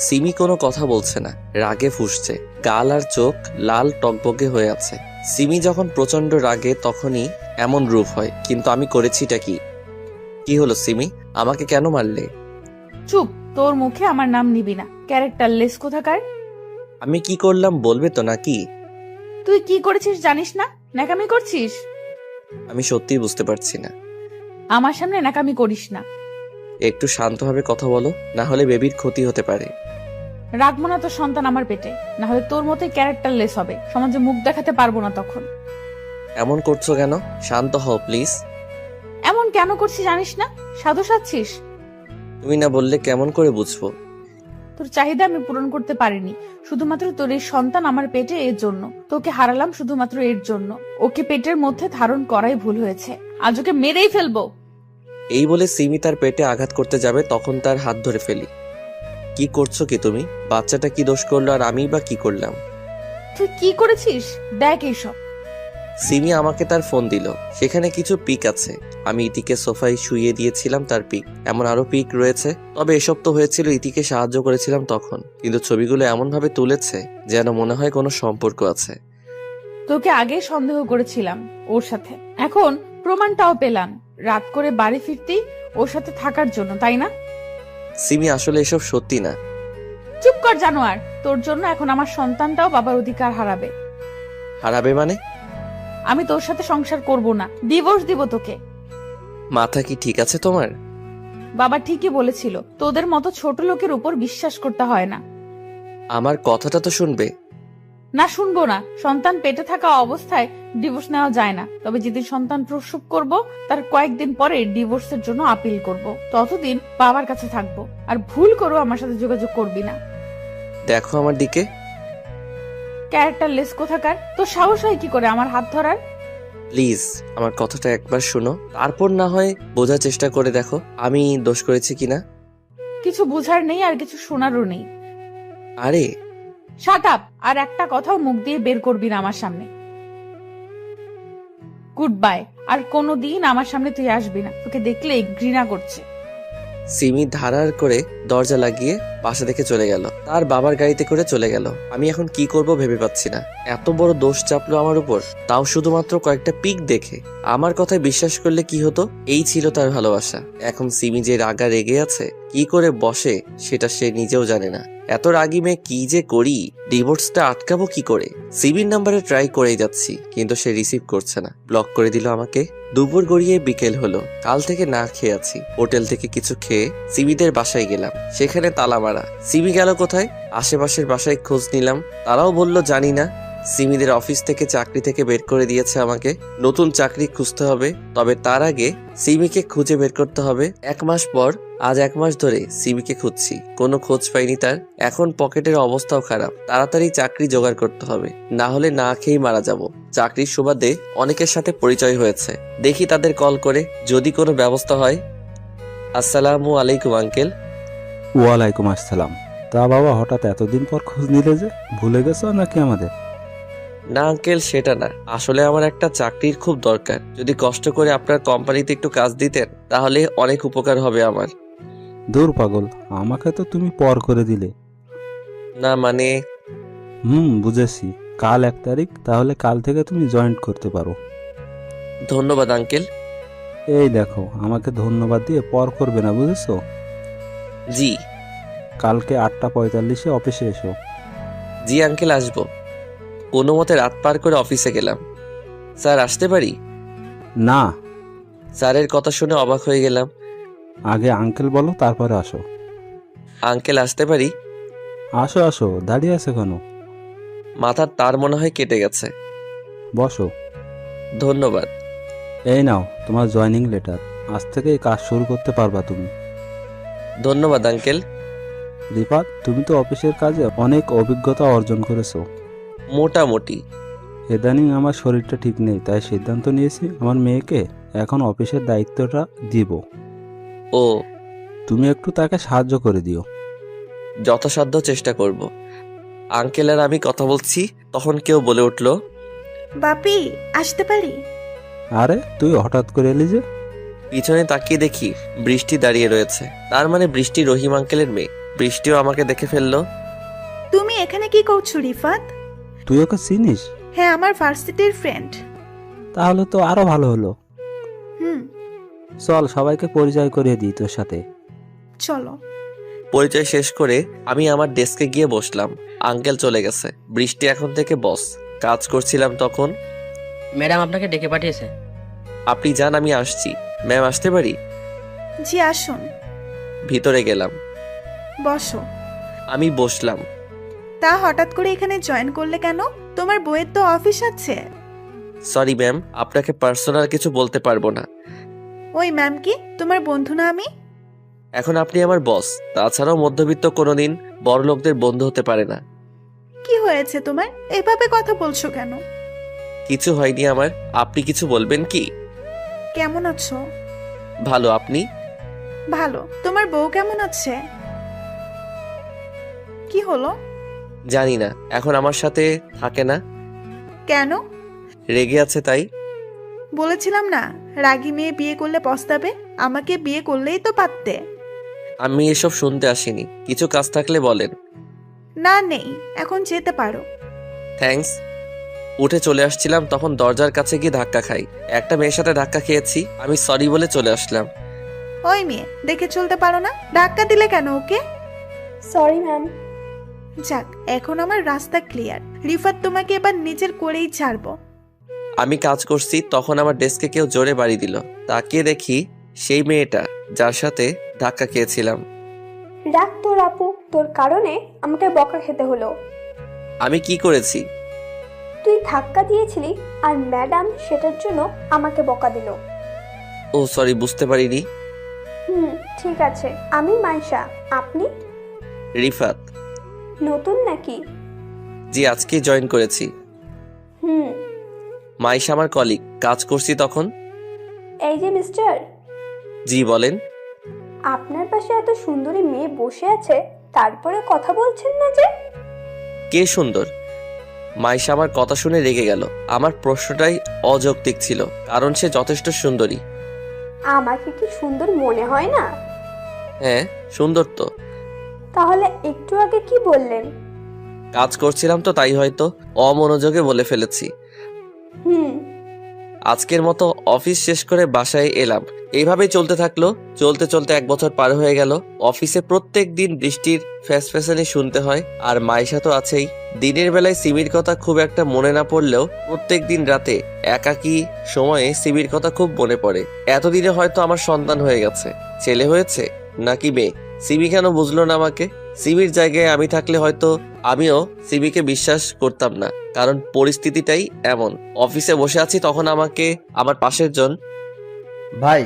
সিমি কোনো কথা বলছে না, রাগে ফুঁসছে, গাল আর চোখ লাল টকবকে হয়ে আছে। সিমি যখন প্রচন্ড রাগে তখনই এমন রূপ হয়, কিন্তু আমি করেছিটা কি? কি হলো সিমি, আমাকে কেন মারলে? চুপ, তোর মুখে আমার নাম নিবি না, ক্যারেক্টারলেস কোথাকার। আমি কি করলাম বলবে তো নাকি? তুই কি করেছিস জানিস না? নাকামি করছিস। আমি সত্যিই বুঝতে পারছি না। আমার সামনে নাকামি করিস না। একটু শান্তভাবে কথা বলো, না হলে বেবির ক্ষতি হতে পারে। রাখবো না তোর সন্তান আমার পেটে, না হলে তোর মতোই ক্যারেক্টারলেস হবে, সমাজে মুখ দেখাতে পারবো না তখন। এমন করছো কেন? শান্ত হও প্লিজ। এমন কেন করছিস জানিস না? সাধু সাজছিস। তুমি না বললে কেমন করে বুঝবো? তোর চাহিদা আমি পূরণ করতে পারিনি, শুধুমাত্র তোর এই সন্তান আমার পেটে, এর জন্য তোকে হারালাম, শুধুমাত্র এর জন্য। ওকে পেটের মধ্যে ধারণ করাই ভুল হয়েছে, আজ ওকে মেরেই ফেলবো। এই বলে সিমি তার পেটে আঘাত করতে যাবে, তখন তার হাত ধরে ফেলি। কি করছো কি তুমি? বাচ্চাটা কি দোষ করলো আর আমি বা কি করলাম? তুই কি করেছিস দেখ এইসব। সিমি আমাকে তার ফোন দিল। সেখানে কিছু পিক আছে। আমি ইতিকে সোফায় শুইয়ে দিয়েছিলাম তার পিক। এমন আরো পিক রয়েছে, তবে এসব তো হয়েছিল ইতিকে সাহায্য করেছিলাম তখন। কিন্তু ছবিগুলো এমন ভাবে তুলেছে যেন মনে হয় কোনো সম্পর্ক আছে। তোকে আগে সন্দেহ করেছিলাম ওর সাথে, এখন প্রমাণটাও পেলাম। রাত করে বাড়ি ফিরতেই ওর সাথে থাকার জন্য, তাই না? সিমি আসলে এসব সত্যি না। চুপ কর জানোয়ার, তোর জন্য এখন আমার সন্তানটাও বাবার অধিকার হারাবে। হারাবে মানে? আমি তোর সাথে সংসার করব না, ডিভোর্স দিব তোকে। মাথা কি ঠিক আছে তোমার? বাবা ঠিকই বলেছিল, তোদের মতো ছোট লোকের উপর বিশ্বাস করতে হয় না। আমার কথাটা তো শুনবে। না, শুনবো না। সন্তান পেটে থাকা অবস্থায় ডিভোর্স নেওয়া যায় না। তবে যেদিন সন্তান প্রসব করব তার কয়েকদিন পরে ডিভোর্সের জন্য আপিল করব। ততদিন বাবার কাছে থাকবো। আর ভুল করো আমার সাথে যোগাযোগ করবি না। দেখো আমার দিকে। ক্যারেক্টারলেস কোথাকার, তোর সাহস হয় কি করে আমার হাত ধরার? প্লিজ আমার কথাটা একবার শোনো, তারপর না হয় বোঝার চেষ্টা করে দেখো আমি দোষ করেছি কিনা। কিছু বুঝার নেই আর কিছু শোনারও নেই। আরে শাট আপ! আর একটা কথাও মুখ দিয়ে বের করবি না আমার সামনে। Good bye. আর কোনোদিন আমার সামনে তুই আসবি না, তোকে দেখলেই ঘৃণা করছে। সিমি ধারার করে দরজা লাগিয়ে বাসা থেকে চলে গেল। তার বাবার গাড়িতে করে চলে গেল। আমি এখন কি করব ভেবে পাচ্ছি না। এত বড় দোষ চাপলো আমার উপর, তাও শুধুমাত্র কয়েকটা পিক দেখে। আমার কথায় বিশ্বাস করলে কি হতো? এই ছিল তার ভালোবাসা। এখন সিমি যে রাগা রেগে আছে, কি করে বসে সেটা সে নিজেও জানে না। এত রাগি মেয়ে কি যে করি, ডিভোর্সটা আটকাবো কি করে? সিমির নাম্বারে ট্রাই করেই যাচ্ছি, কিন্তু সে রিসিভ করছে না, ব্লক করে দিল আমাকে। দুপুর গড়িয়ে বিকেল হলো। কাল থেকে না খেয়ে আছি। হোটেল থেকে কিছু খেয়ে সিমিদের বাসায় গেলাম। সেখানে তালা মারা। সিমি গেল কোথায়? আশেপাশের বাসায় খোঁজ নিলাম, তারাও বলল জানি না। সিমিদের অফিস থেকে চাকরি থেকে বের করে দিয়েছে আমাকে। নতুন চাকরি খুঁজতে হবে, তবে তার আগে সিমিকে খুঁজে বের করতে হবে। 1 মাস পর, আজ 1 মাস ধরে সিমিকে খুঁজছি, কোনো খোঁজ পাইনি তার। এখন পকেটের অবস্থাও খারাপ, তাড়াতাড়ি চাকরি জোগাড় করতে হবে, না হলে না খেয়েই মারা যাব। চাকরির সুবাদে অনেকের সাথে পরিচয় হয়েছে, দেখি তাদের কল করে যদি কোনো ব্যবস্থা হয়। আসসালামু আলাইকুম আঙ্কেল। ওয়ালাইকুম আসসালাম। তা বাবা, হঠাৎ এতদিন পর খোঁজ নিলে যে, ভুলে গেছো নাকি আমাদের? না আঙ্কেল, সেটা না। আসলে আমার একটা চাকরির খুব দরকার। যদি কষ্ট করে আপনার কোম্পানিতে একটু কাজ দিতেন তাহলে অনেক উপকার হবে আমার। দূর পাগল, আমাকে তো তুমি পর করে দিলে। না মানে। বুঝেছি। কাল 1 তারিখ, তাহলে কাল থেকে তুমি জয়েন্ট করতে পারো। ধন্যবাদ আঙ্কেল। এই দেখো, আমাকে ধন্যবাদ দিয়ে পর করবে না, বুঝেছো? জি। কালকে 8:45-এ অফিসে এসো। জি আঙ্কেল, আসবো। কোনো মতে রাত পার করে অফিসে গেলাম। স্যার আসতে পারি? না। স্যারের কথা শুনে অবাক হয়ে গেলাম। আগে আঙ্কেল বলো, তারপরে আসো। আঙ্কেল আসতে পারি? আসো আসো, দাঁড়িয়ে আছে কেন? মাথার তার মনে হয় কেটে গেছে। বসো। ধন্যবাদ। এই নাও তোমার জয়েনিং লেটার। আজ থেকে এই কাজ শুরু করতে পারবা তুমি। ধন্যবাদ আঙ্কেল। রিফাত, তুমি তো অফিসের কাজে অনেক অভিজ্ঞতা অর্জন করেছো। মোটামুটি। ইদানিং আমার শরীরটা ঠিক নেই, তাই সিদ্ধান্ত নিয়েছি আমার মেয়েকে এখন অফিসের দায়িত্বটা দিব। ও। তুমি একটু তাকে সাহায্য করে দিও। যথাসাধ্য চেষ্টা করব। আঙ্কেল আর আমি কথা বলছি, তখন কেউ বলে উঠল, বাপি, আসতে পারি? আরে তুই হঠাৎ করে এলি যে? পিছনে তাকিয়ে দেখি বৃষ্টি দাঁড়িয়ে রয়েছে। তার মানে বৃষ্টি রহিম আঙ্কেলের মেয়ে। বৃষ্টিও আমাকে দেখে ফেললো। তুমি এখানে কি করছো রিফাত? তুই ওকে চিনিস? হ্যাঁ, আমার ভার্সিটির ফ্রেন্ড। তাহলে তো আরো ভালো হলো। হুম, চল সবাইকে পরিচয় করিয়ে দিই তোর সাথে। চলো। পরিচয় শেষ করে আমি আমার ডেস্কে গিয়ে বসলাম। আঙ্কেল চলে গেছে। বৃষ্টি এখন থেকে বস। কাজ করছিলাম তখন। ম্যাডাম আপনাকে ডেকে পাঠিয়েছে। আপনি যান, আমি আসছি। ম্যাম আসতে পারি? জি আসুন। ভিতরে গেলাম। বসো। আমি বসলাম। তা হঠাৎ করে এখানে জয়েন করলে কেন? তোমার বইয়ের তো অফিস আছে। সরি ম্যাম, আপনাকে পার্সোনাল কিছু বলতে পারবো না। ওই ম্যাম কি তোমার বন্ধু না আমি? এখন আপনি আমার বস। তাছাড়াও মধ্যবিত্ত কোনোদিন বড় লোকদের বন্ধু হতে পারে না। কি হয়েছে তোমার? এভাবে কথা বলছো কেন? কিছু হয়নি আমার। আপনি কিছু বলবেন কি? কেমন আছো? ভালো। আপনি? ভালো। তোমার বউ কেমন আছে? কি হলো? জানি না, এখন আমার সাথে থাকে না। কেন? রেগে আছে তাই? বলেছিলাম না, রাগী মেয়ে বিয়ে করলে পস্তাবে। আমাকে বিয়ে করলেই তো পারতে। আমি এসব শুনতে আসিনি, কিছু কাজ থাকলে বলেন। না, নেই, এখন যেতে পারো। থ্যাঙ্কস। উঠে চলে আসছিলাম তখন দরজার কাছে গিয়ে ধাক্কা খাই। একটা মেয়ের সাথে ধাক্কা খেয়েছি, আমি সরি বলে চলে আসলাম। ওই মেয়ে, দেখে চলতে পারো না? ধাক্কা দিলে কেন ওকে? Sorry ma'am. যাক, এখন আমার রাস্তা ক্লিয়ার। রিফাত তোমাকে এবার নিজের করেই ছাড়বো। আমি কাজ করছি তখন আমার ডেস্কে কেউ জোরে বাড়ি দিল। তাকিয়ে দেখি সেই মেয়েটা যার সাথে ধাক্কা খেয়েছিলাম। রাখ তোর আপু, তোর কারণে আমাকে বকা খেতে হলো। আমি কি করেছি? তুই ধাক্কা দিয়েছিলি আর ম্যাডাম সেটার জন্য আমাকে বকা দিল। ও সরি, বুঝতে পারিনি। ঠিক আছে। আমি মাইশা, আপনি? রিফাত। নতুন নাকি? জি, আজকে জয়েন করেছি। মাইশা আমার কলিগ, কাজ করছি তখন। এই যে মিস্টার। জি বলেন। আপনার পাশে এত সুন্দরী মেয়ে বসে আছে, তারপরে কথা বলছেন না যে? কে সুন্দর? মাইশা আমার কথা শুনে রেগে গেল। আমার প্রশ্নটাই অযৌক্তিক ছিল, কারণ সে যথেষ্ট সুন্দরী। আমাকে কি সুন্দর মনে হয় না? হ্যাঁ, সুন্দর তো। তাহলে একটু আগে কি বললেন? কাজ করছিলাম তো, তাই হয়তো অমনোযোগে বলে ফেলেছি। আজকের মতো অফিস শেষ করে বাসায় এলাম। এইভাবেই চলতে থাকলো। চলতে চলতে 1 বছর পার হয়ে গেল। অফিসে প্রত্যেক দিন বৃষ্টির ফ্যাসফ্যাসানি শুনতে হয়, আর মাইশা তো আছেই। দিনের বেলায় সিমির কথা খুব একটা মনে না পড়লেও প্রত্যেক দিন রাতে একাকী সময়ে সিমির কথা খুব মনে পড়ে। এতদিনে হয়তো আমার সন্তান হয়ে গেছে। ছেলে হয়েছে নাকি মেয়ে, সিমি কেন বুঝলো না আমাকে? সিমির জায়গায় আমি থাকলে হয়তো আমিও সিমিকে বিশ্বাস করতাম না, কারণ পরিস্থিতিটাই এমন। অফিসে বসে আছি তখন আমাকে আমার পাশের জন। ভাই।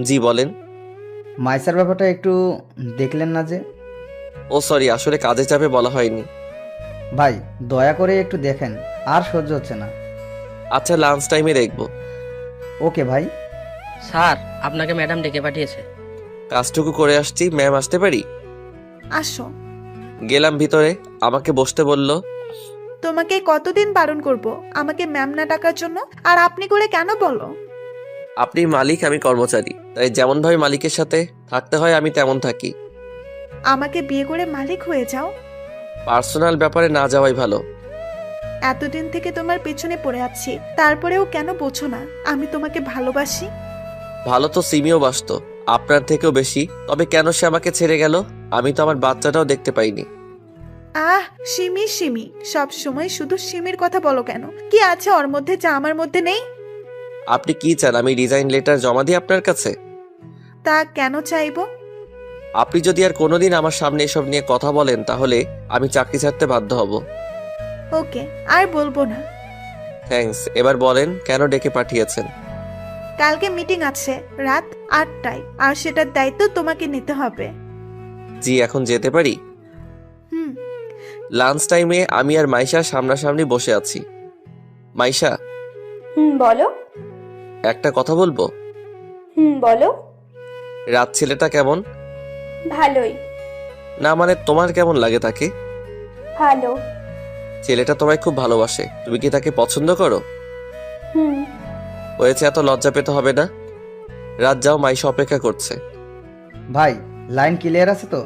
জি বলেন। মাইসার ব্যাপারটা একটু দেখলেন না যে? ও সরি, আসলে কাজে চাপে বলা হয়নি। ভাই, দয়া করে একটু দেখেন, আর সহ্য হচ্ছে না। আচ্ছা, লাঞ্চ টাইমে দেখবো। ওকে ভাই। স্যার, আপনাকে ম্যাডাম ডেকে পাঠিয়েছে। কাজটুকু করে আসছি, ম্যাম আসতে পারি? আসো। গেলাম ভিতরে, আমাকে বসতে বলল। তোমাকে কতদিন বারণ করব আমাকে ম্যাম না ডাকার জন্য? আর আপনি করে কেন বলো? আপনি মালিক, আমি কর্মচারী, তাই যেমন ভাবে মালিকের সাথে থাকতে হয় আমি তেমন থাকি। আমাকে বিয়ে করে মালিক হয়ে যাও। পার্সোনাল ব্যাপারে না যাওয়াই ভালো। এতদিন থেকে তোমার পেছনে পড়ে আছি, তারপরেও কেন বোঝো না আমি তোমাকে ভালোবাসি? ভালো তো সিমিও বাসতো, আপনার থেকেও বেশি। তবে কেন সে আমাকে ছেড়ে গেল? আমি তো আমার বাচ্চাটাও দেখতে পাইনি। আহ, সিমি সিমি, সব সময় শুধু সিমির কথা বলো কেন? কি আছে ওর মধ্যে যা আমার মধ্যে নেই? আপনি কি চান আমি রিজাইন লেটার জমা দিই আপনার কাছে? তা কেন চাইবো? আপনি যদি আর কোনোদিন আমার সামনে এসব নিয়ে কথা বলেন তাহলে আমি চাকরি ছাড়তে বাধ্য হব। ওকে, আর বলবো না। থ্যাঙ্কস। এবার বলেন কেন ডেকে পাঠিয়েছেন? কালকে মিটিং আছে রাত 8টায়, আর সেটার দায়িত্ব তোমাকে নিতে হবে। জি, এখন যেতে পারি? হুম। লাঞ্চ টাইমে আমি আর মাইশা সামনাসামনি বসে আছি। মাইশা। বলো। একটা কথা বলবো? বলো। রাত ছেলেটা কেমন? ভালোই। না মানে তোমার কেমন লাগে তাকে? ভালো। ছেলেটা তোমায় খুব ভালোবাসে, তুমি কি তাকে পছন্দ করো? হয়েছে, এত লজ্জা পেতে হবে না। রাত যাও, মাইশা অপেক্ষা করছে। ভাই, লাইন ক্লিয়ার আছে তো?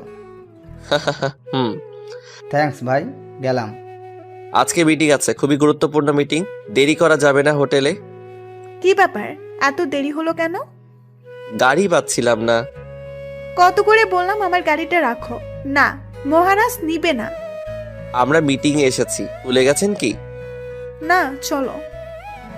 হুম। থ্যাঙ্কস ভাই, গেলাম। আজকে মিটিং আছে, খুবই গুরুত্বপূর্ণ মিটিং, দেরি করা যাবে না হোটেলে। কি ব্যাপার, এত দেরি হলো কেন? গাড়ি পাচ্ছিলাম না। কত করে বললাম আমার গাড়িটা রাখো। না, মহারাজ নিবে না। আমরা মিটিং এ এসেছি, ভুলে গেছেন কি? না, চলো।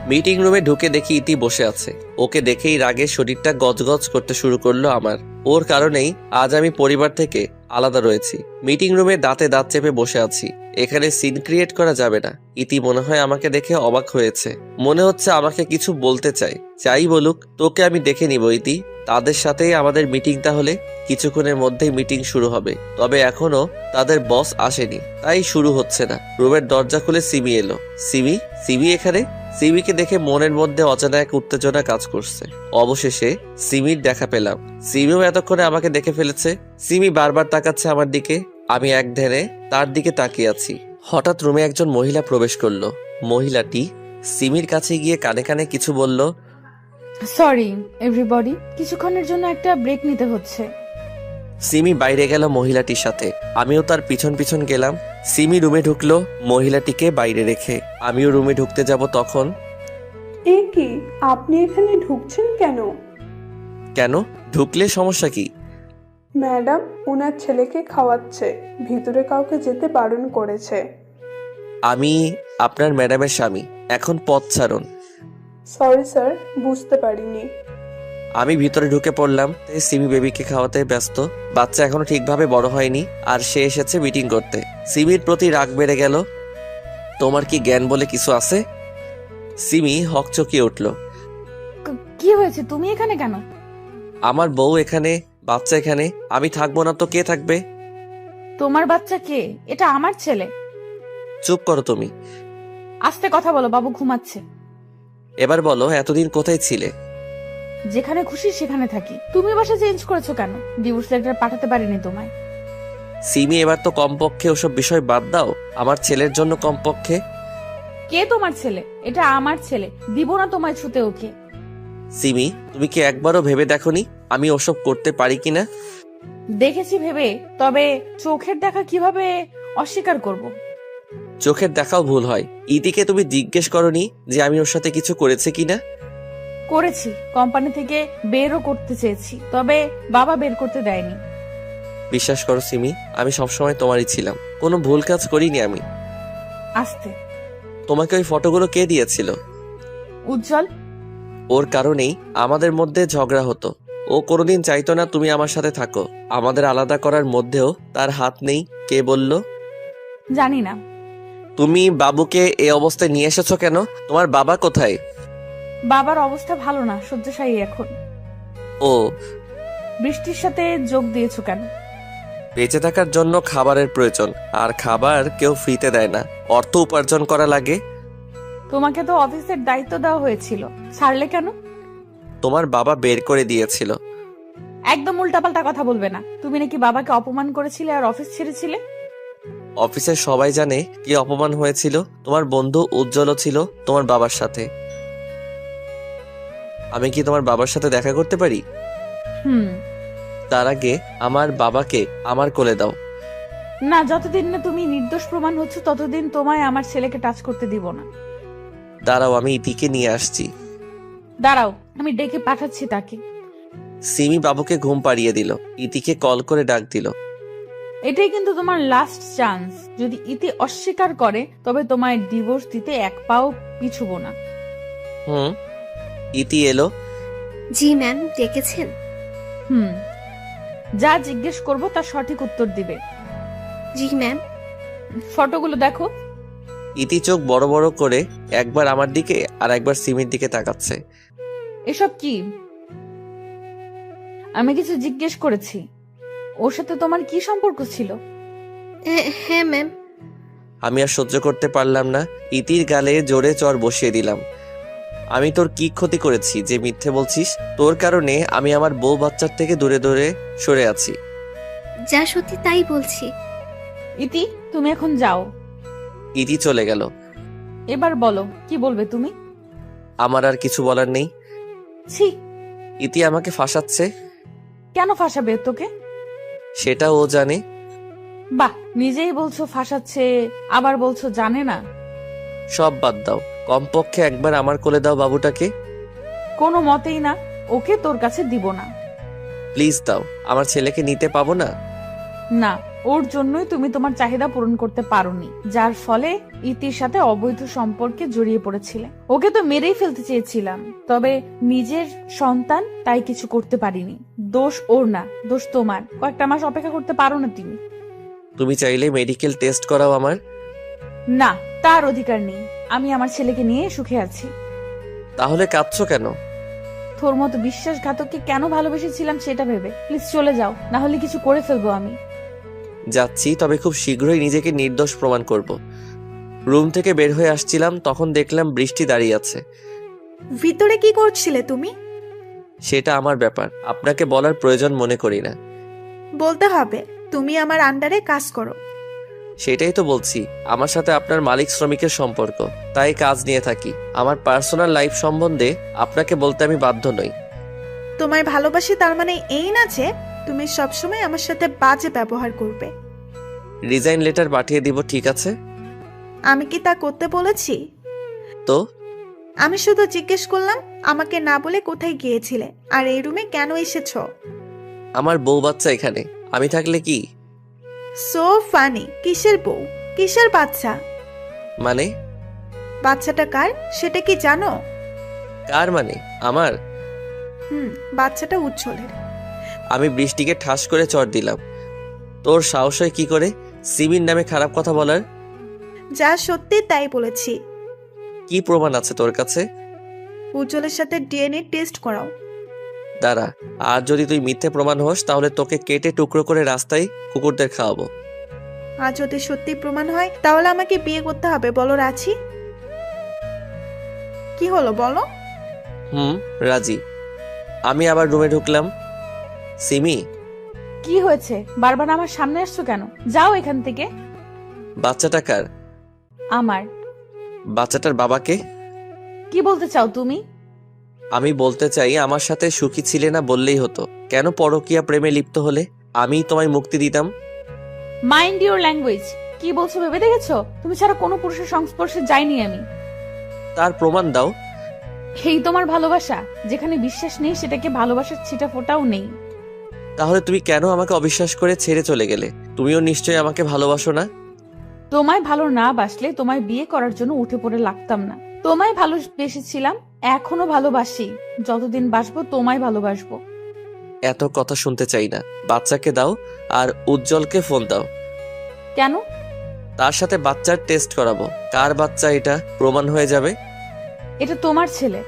মিটিং রুমে ঢুকে দেখি ইতি বসে আছে। ওকে দেখেই রাগে শরীরটা গজগজ করতে শুরু করলো আমার। ওর কারণেই আজ আমি পরিবার থেকে আলাদা রয়েছি। মিটিং রুমে দাঁতে দাঁত চেপে বসে আছি। এখানে সিন ক্রিয়েট করা যাবে না। ইতি মনে হয় আমাকে দেখে অবাক হয়েছে, মনে হচ্ছে আমাকে কিছু বলতে চায়। যাই বলুক, তোকে আমি দেখে নিব ইতি। তাদের সাথেই আমাদের মিটিং, তাহলে কিছুক্ষণের মধ্যেই মিটিং শুরু হবে। তবে এখনো তাদের বস আসেনি, তাই শুরু হচ্ছে না। রুমের দরজা খুলে সিমি এলো। সিমি? সিমি এখানে? সিমিকে দেখে মনের মধ্যে অজানা এক উত্তেজনা কাজ করছে। অবশেষে সিমির দেখা পেলাম। সিমিও এতক্ষণে আমাকে দেখে ফেলেছে। সিমি বারবার তাকাচ্ছে আমার দিকে, আমি এক ধ্যানে তার দিকে তাকিয়ে আছি। হঠাৎ রুমে একজন মহিলা প্রবেশ করলো। মহিলাটি সিমির কাছে গিয়ে কানে কানে কিছু বলল। সরি এভরিবডি, কিছুক্ষণের জন্য একটা ব্রেক নিতে হচ্ছে। সিমি বাইরে গেল মহিলাটির সাথে, আমিও তার পিছন পিছন গেলাম। সিমি রুমে ঢুকলো মহিলাটিকে বাইরে রেখে, আমিও রুমে ঢুকতে যাব তখন। এ কি, আপনি এখানে ঢুকছেন কেন? কেন, ঢুকলে সমস্যা কি? ম্যাডাম ওনার ছেলেকে খাওয়াচ্ছে, ভিতরে কাউকে যেতে বারণ করেছে। আমি আপনার ম্যাডামের স্বামী, এখন পথ ছাড়ুন। সরি স্যার, বুঝতে পারিনি। আমি ভিতরে ঢুকে পড়লাম। সিমি বেবিকে খাওয়াতে ব্যস্ত, বাচ্চা এখনো ঠিকভাবে বড় হয়নি, আর সে এসেছে মিটিং করতে। সিমির প্রতি রাগ বেড়ে গেল। তোমার কি জ্ঞান বলে কিছু আছে? সিমি হকচকিয়ে উঠল। কি হয়েছে, তুমি এখানে কেন? আমার বউ এখানে, বাচ্চা এখানে, আমি থাকবো না তো কে থাকবে? তোমার বাচ্চা কে? এটা আমার ছেলে। চুপ করো তুমি। আস্তে কথা বলো, বাবু ঘুমাচ্ছে। এবার বলো, এতদিন কোথায় ছিলে? যেখানে খুশি সেখানে থাকি। তুমি বাসা চেঞ্জ করেছো কেন? ডিভোর্স লেটার পাঠাতে পারিনি তোমায়। সিমি এবার তো কমপক্ষে ওসব বিষয় বাদ দাও, আমার ছেলের জন্য কমপক্ষে। কে তোমার ছেলে? এটা আমার ছেলে, দিব না তোমায় ছুতে ওকে। সিমি, তুমি কি একবারও ভেবে দেখোনি আমি ওসব করতে পারি কিনা? দেখেছি ভেবে, তবে চোখের দেখা কিভাবে অস্বীকার করব? চোখের দেখাও ভুল হয়। ইতিকে তুমি জিজ্ঞেস করনি যে আমি ওর সাথে কিছু করেছে কিনা? করেছি, কোম্পানি থেকে বেরও করতে চেয়েছি, তবে বাবা বের করতে দেয়নি। বিশ্বাস করো সিমি, আমি সবসময় তোমারই ছিলাম, কোনো ভুল কাজ করিনি আমি। আস্তে। তোমাকে ওই ফটোগুলো কে দিয়েছিল? উজ্জ্বল। ওর কারণেই আমাদের মধ্যে ঝগড়া হতো। ও কোনোদিন চাইতো না তুমি আমার সাথে থাকো। আমাদের আলাদা করার মধ্যেও তার হাত নেই। কে বলল? জানি না। তুমি বাবুকে এই অবস্থায় নিয়ে এসেছো কেন? তোমার বাবা কোথায়? বাবার অবস্থা ভালো না, শয্যাশায়ী এখন। ও। বৃষ্টির সাথে যোগ দিয়েছো কেন? বেঁচে থাকার জন্য খাবারের প্রয়োজন, আর খাবার কেউ ফ্রিতে দেয় না, অর্থ উপার্জন করা লাগে। তোমাকে তো অফিসের দায়িত্ব দেওয়া হয়েছিল, ছাড়লে কেন? তোমার বাবা বের করে দিয়েছিল। একদম উল্টাপাল্টা কথা বলবে না। তুমি নাকি বাবাকে অপমান করেছিলে আর অফিস ছেড়েছিলে। অফিসের সবাই জানে কি অপমান হয়েছিল। তোমার বন্ধু উজ্জ্বলও ছিল তোমার বাবার সাথে। আমি কি তোমার বাবার সাথে দেখা করতে পারি? তার আগে আমার বাবাকে আমার কোলে দাও। না, যতদিন না তুমি নির্দোষ প্রমাণ হচ্ছ ততদিন তোমায় আমার ছেলেকে টাচ করতে দিব না। দাঁড়াও, আমি ইতিকে নিয়ে আসছি। দাঁড়াও, আমি ডেকে পাঠাচ্ছি তাকে। সিমি বাবুকে ঘুম পাড়িয়ে দিল, ইতিকে কল করে ডাক দিল। এটাই কিন্তু তোমার লাস্ট চান্স। যদি ইতি অস্বীকার করে তবে তোমায় ডিভোর্স দিতে এক পাও পিছুবো না। ইতি এলো। জি ম্যাম, ডেকেছেন? যা জিজ্ঞেস করব তার সঠিক উত্তর দিবে। জি ম্যাম। ফটোগুলো দেখো। ইতি চোখ বড় বড় করে একবার আমার দিকে আর একবার সিমির দিকে তাকাচ্ছে। এসব কি? আমি কিছু জিজ্ঞেস করেছি। ওর সাথে তোমার কি সম্পর্ক ছিল? হ্যাঁ ম্যাম। আমি আর সহ্য করতে পারলাম না, ইতির গালে জোরে চড় বসিয়ে দিলাম। আমি তোর কি ক্ষতি করেছি যে মিথ্যে বলছিস? তোর কারণে আমি আমার বউ বাচ্চার থেকে দূরে দূরে সরে আছি। যা সত্যি তাই বলছি। ইতি, তুমি এখন যাও। ইতি চলে গেল। এবার বলো, কি বলবে তুমি? আমার আর কিছু বলার নেই। ছি। ইতি আমাকে ফাঁসাচ্ছে। কেন ফাঁসাবে তোকে? সেটা ও জানে। বাহ, নিজেই বলছো ফাঁসাচ্ছে, আবার বলছো জানে না। সব বাদ দাও, কমপক্ষে একবার আমার কোলে দাও বাবুটাকে। কোনো মতেই না, ওকে তোর কাছে দিব না। প্লিজ দাও, আমার ছেলেকে নিতে পাবো না। না, ওর জন্যই তুমি তোমার চাহিদা পূরণ করতে পারোনি, যার ফলে ইতির সাথে অবৈধ সম্পর্কে জড়িয়ে পড়েছিলে। ওকে তো মেরেই ফেলতে চেয়েছিলাম, তবে নিজের সন্তান তাই কিছু করতে পারিনি। দোষ ওর না, দোষ তোমার। কয়েকটা মাস অপেক্ষা করতে পারো না তুমি? তুমি চাইলে মেডিকেল টেস্ট করাও আমার। না, তার অধিকার নেই। আমি আমার ছেলেকে নিয়ে সুখে আছি। তাহলে কাঁদছো কেন? তোর মতো বিশ্বাসঘাতককে কেন ভালোবেসেছিলাম সেটা ভেবে। প্লিজ চলে যাও, না হলে কিছু করে ফেলবো আমি। যাচ্ছি, তবে খুব শীঘ্রই নিজেকে নির্দোষ প্রমাণ করব। রুম থেকে বের হয়ে আসছিলাম, তখন দেখলাম বৃষ্টি দাঁড়িয়ে আছে। ভিতরে কি করছিলে তুমি? সেটা আমার ব্যাপার, আপনাকে বলার প্রয়োজন মনে করি না। বলতে হবে, তুমি আমার আন্ডারে কাজ করো। সেটাই তো বলছি, আমার সাথে আপনার মালিক শ্রমিকের সম্পর্ক, তাই কাজ নিয়ে থাকি। আমার পার্সোনাল লাইফ সম্বন্ধে আপনাকে বলতে আমি বাধ্য নই। তোমায় ভালোবাসি তার মানে এই না যে তুমি সবসময় আমার সাথে বাজে ব্যবহার করবে। রিজাইন লেটার পাঠিয়ে দিব, ঠিক আছে? আমি কি তা করতে বলেছি? তো আমি শুধু জিজ্ঞেস করলাম আমাকে না বলে কোথায় গিয়েছিলে আর এই রুমে কেন এসেছো। আমার বউ বাচ্চা এখানে, আমি থাকলে কি? So funny. কিসের বউ, কিসের বাচ্চা? মানে? বাচ্চাটা কার সেটা কি জানো? কার মানে? আমার? বাচ্চাটা উজ্জ্বলের। আমি বৃষ্টিকে ঠাস করে চড় দিলাম। তোর সাহস হয় কি করে সিমির নামে খারাপ কথা বলার? যা সত্যি তাই বলেছি। কি প্রমাণ আছে তোর কাছে? উজ্জ্বলের সাথে ডিএনএ টেস্ট করাও। দাঁড়া, আর যদি তুই মিথ্যে প্রমাণ হোস তাহলে তোকে কেটে টুকরো করে রাস্তায় কুকুরদের খাওয়াবো। আর যদি সত্যি প্রমাণ হয় তাহলে আমাকে বিয়ে করতে হবে, বলো রাজি? কি হলো বলো? রাজি। আমি আবার রুমে ঢুকলাম। সিমি, কি হয়েছে? বারবার আমার সামনে আসছো কেন? যাও এখান থেকে। বাচ্চাটা কার? আমার। বাচ্চাটার বাবাকে? কি বলতে চাও তুমি? আমি বলতে চাই আমার সাথে সুখী ছিলে না বললেই হতো। কেন পরকীয়া প্রেমে লিপ্ত হলে? আমি তোমায় মুক্তি দিতাম। Mind your language. কি বলছো ভেবে দেখেছো? তুমি ছাড়া কোনো পুরুষের সংস্পর্শে যাইনি আমি। তার প্রমাণ দাও। এই তোমার ভালোবাসা, যেখানে বিশ্বাস নেই সেটাকে ভালোবাসার ছিটা ফোটাও নেই। তাহলে তুমি কেন আমাকে অবিশ্বাস করে ছেড়ে চলে গেলে? তুমিও নিশ্চয়ই আমাকে ভালোবাসো না? তোমায় ভালো না বাসলে তোমায় বিয়ে করার জন্য উঠে পড়ে লাগতাম না। তোমায় ভালোবেসেছিলাম, এখনো ভালোবাসি। যতদিন বাসবো তোমায় ভালোবাসবো। এত কথা শুনতে চাই না। বাচ্চাকে দাও আর উজ্জ্বলকে ফোন দাও। কেন? তার সাথে বাচ্চার টেস্ট করাবো। কার বাচ্চা এটা প্রমাণ হয়ে যাবে। এটা তোমার ছেলে।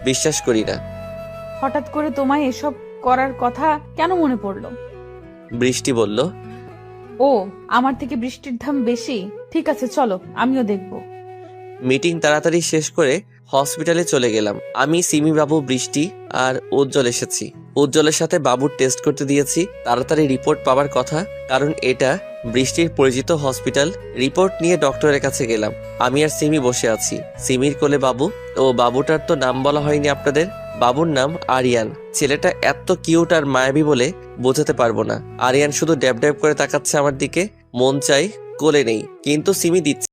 বিশ্বাস করি না। হঠাৎ করে তোমায় এসব করার কথা কেন মনে পড়লো? বৃষ্টি বলল। ও, আমার থেকে বৃষ্টির দাম বেশি। ঠিক আছে চলো, আমিও দেখবো। মিটিং তাড়াতাড়ি শেষ করে হসপিটালে চলে গেলাম। আমি, সিমি বাবু, বৃষ্টি আর উজ্জ্বল এসেছি। উজ্জ্বলের সাথে বাবুর টেস্ট করতে দিয়েছি। তাড়াতাড়ি রিপোর্ট পাওয়ার কথা, কারণ এটা বৃষ্টির পরিচিত হসপিটাল। রিপোর্ট নিয়ে ডক্টরের কাছে গেলাম। আমি আর সিমি বসে আছি। সিমির কোলে বাবু। ও বাবুটার তো নাম বলা হয়নি আপনাদের। বাবুর নাম আরিয়ান। ছেলেটা এত কিউট আর মায়াবী বলে বোঝাতে পারবো না। আরিয়ান শুধু ড্যাব ড্যাব করে তাকাচ্ছে আমার দিকে। মন চাই কোলে নেই, কিন্তু সিমি দিচ্ছে।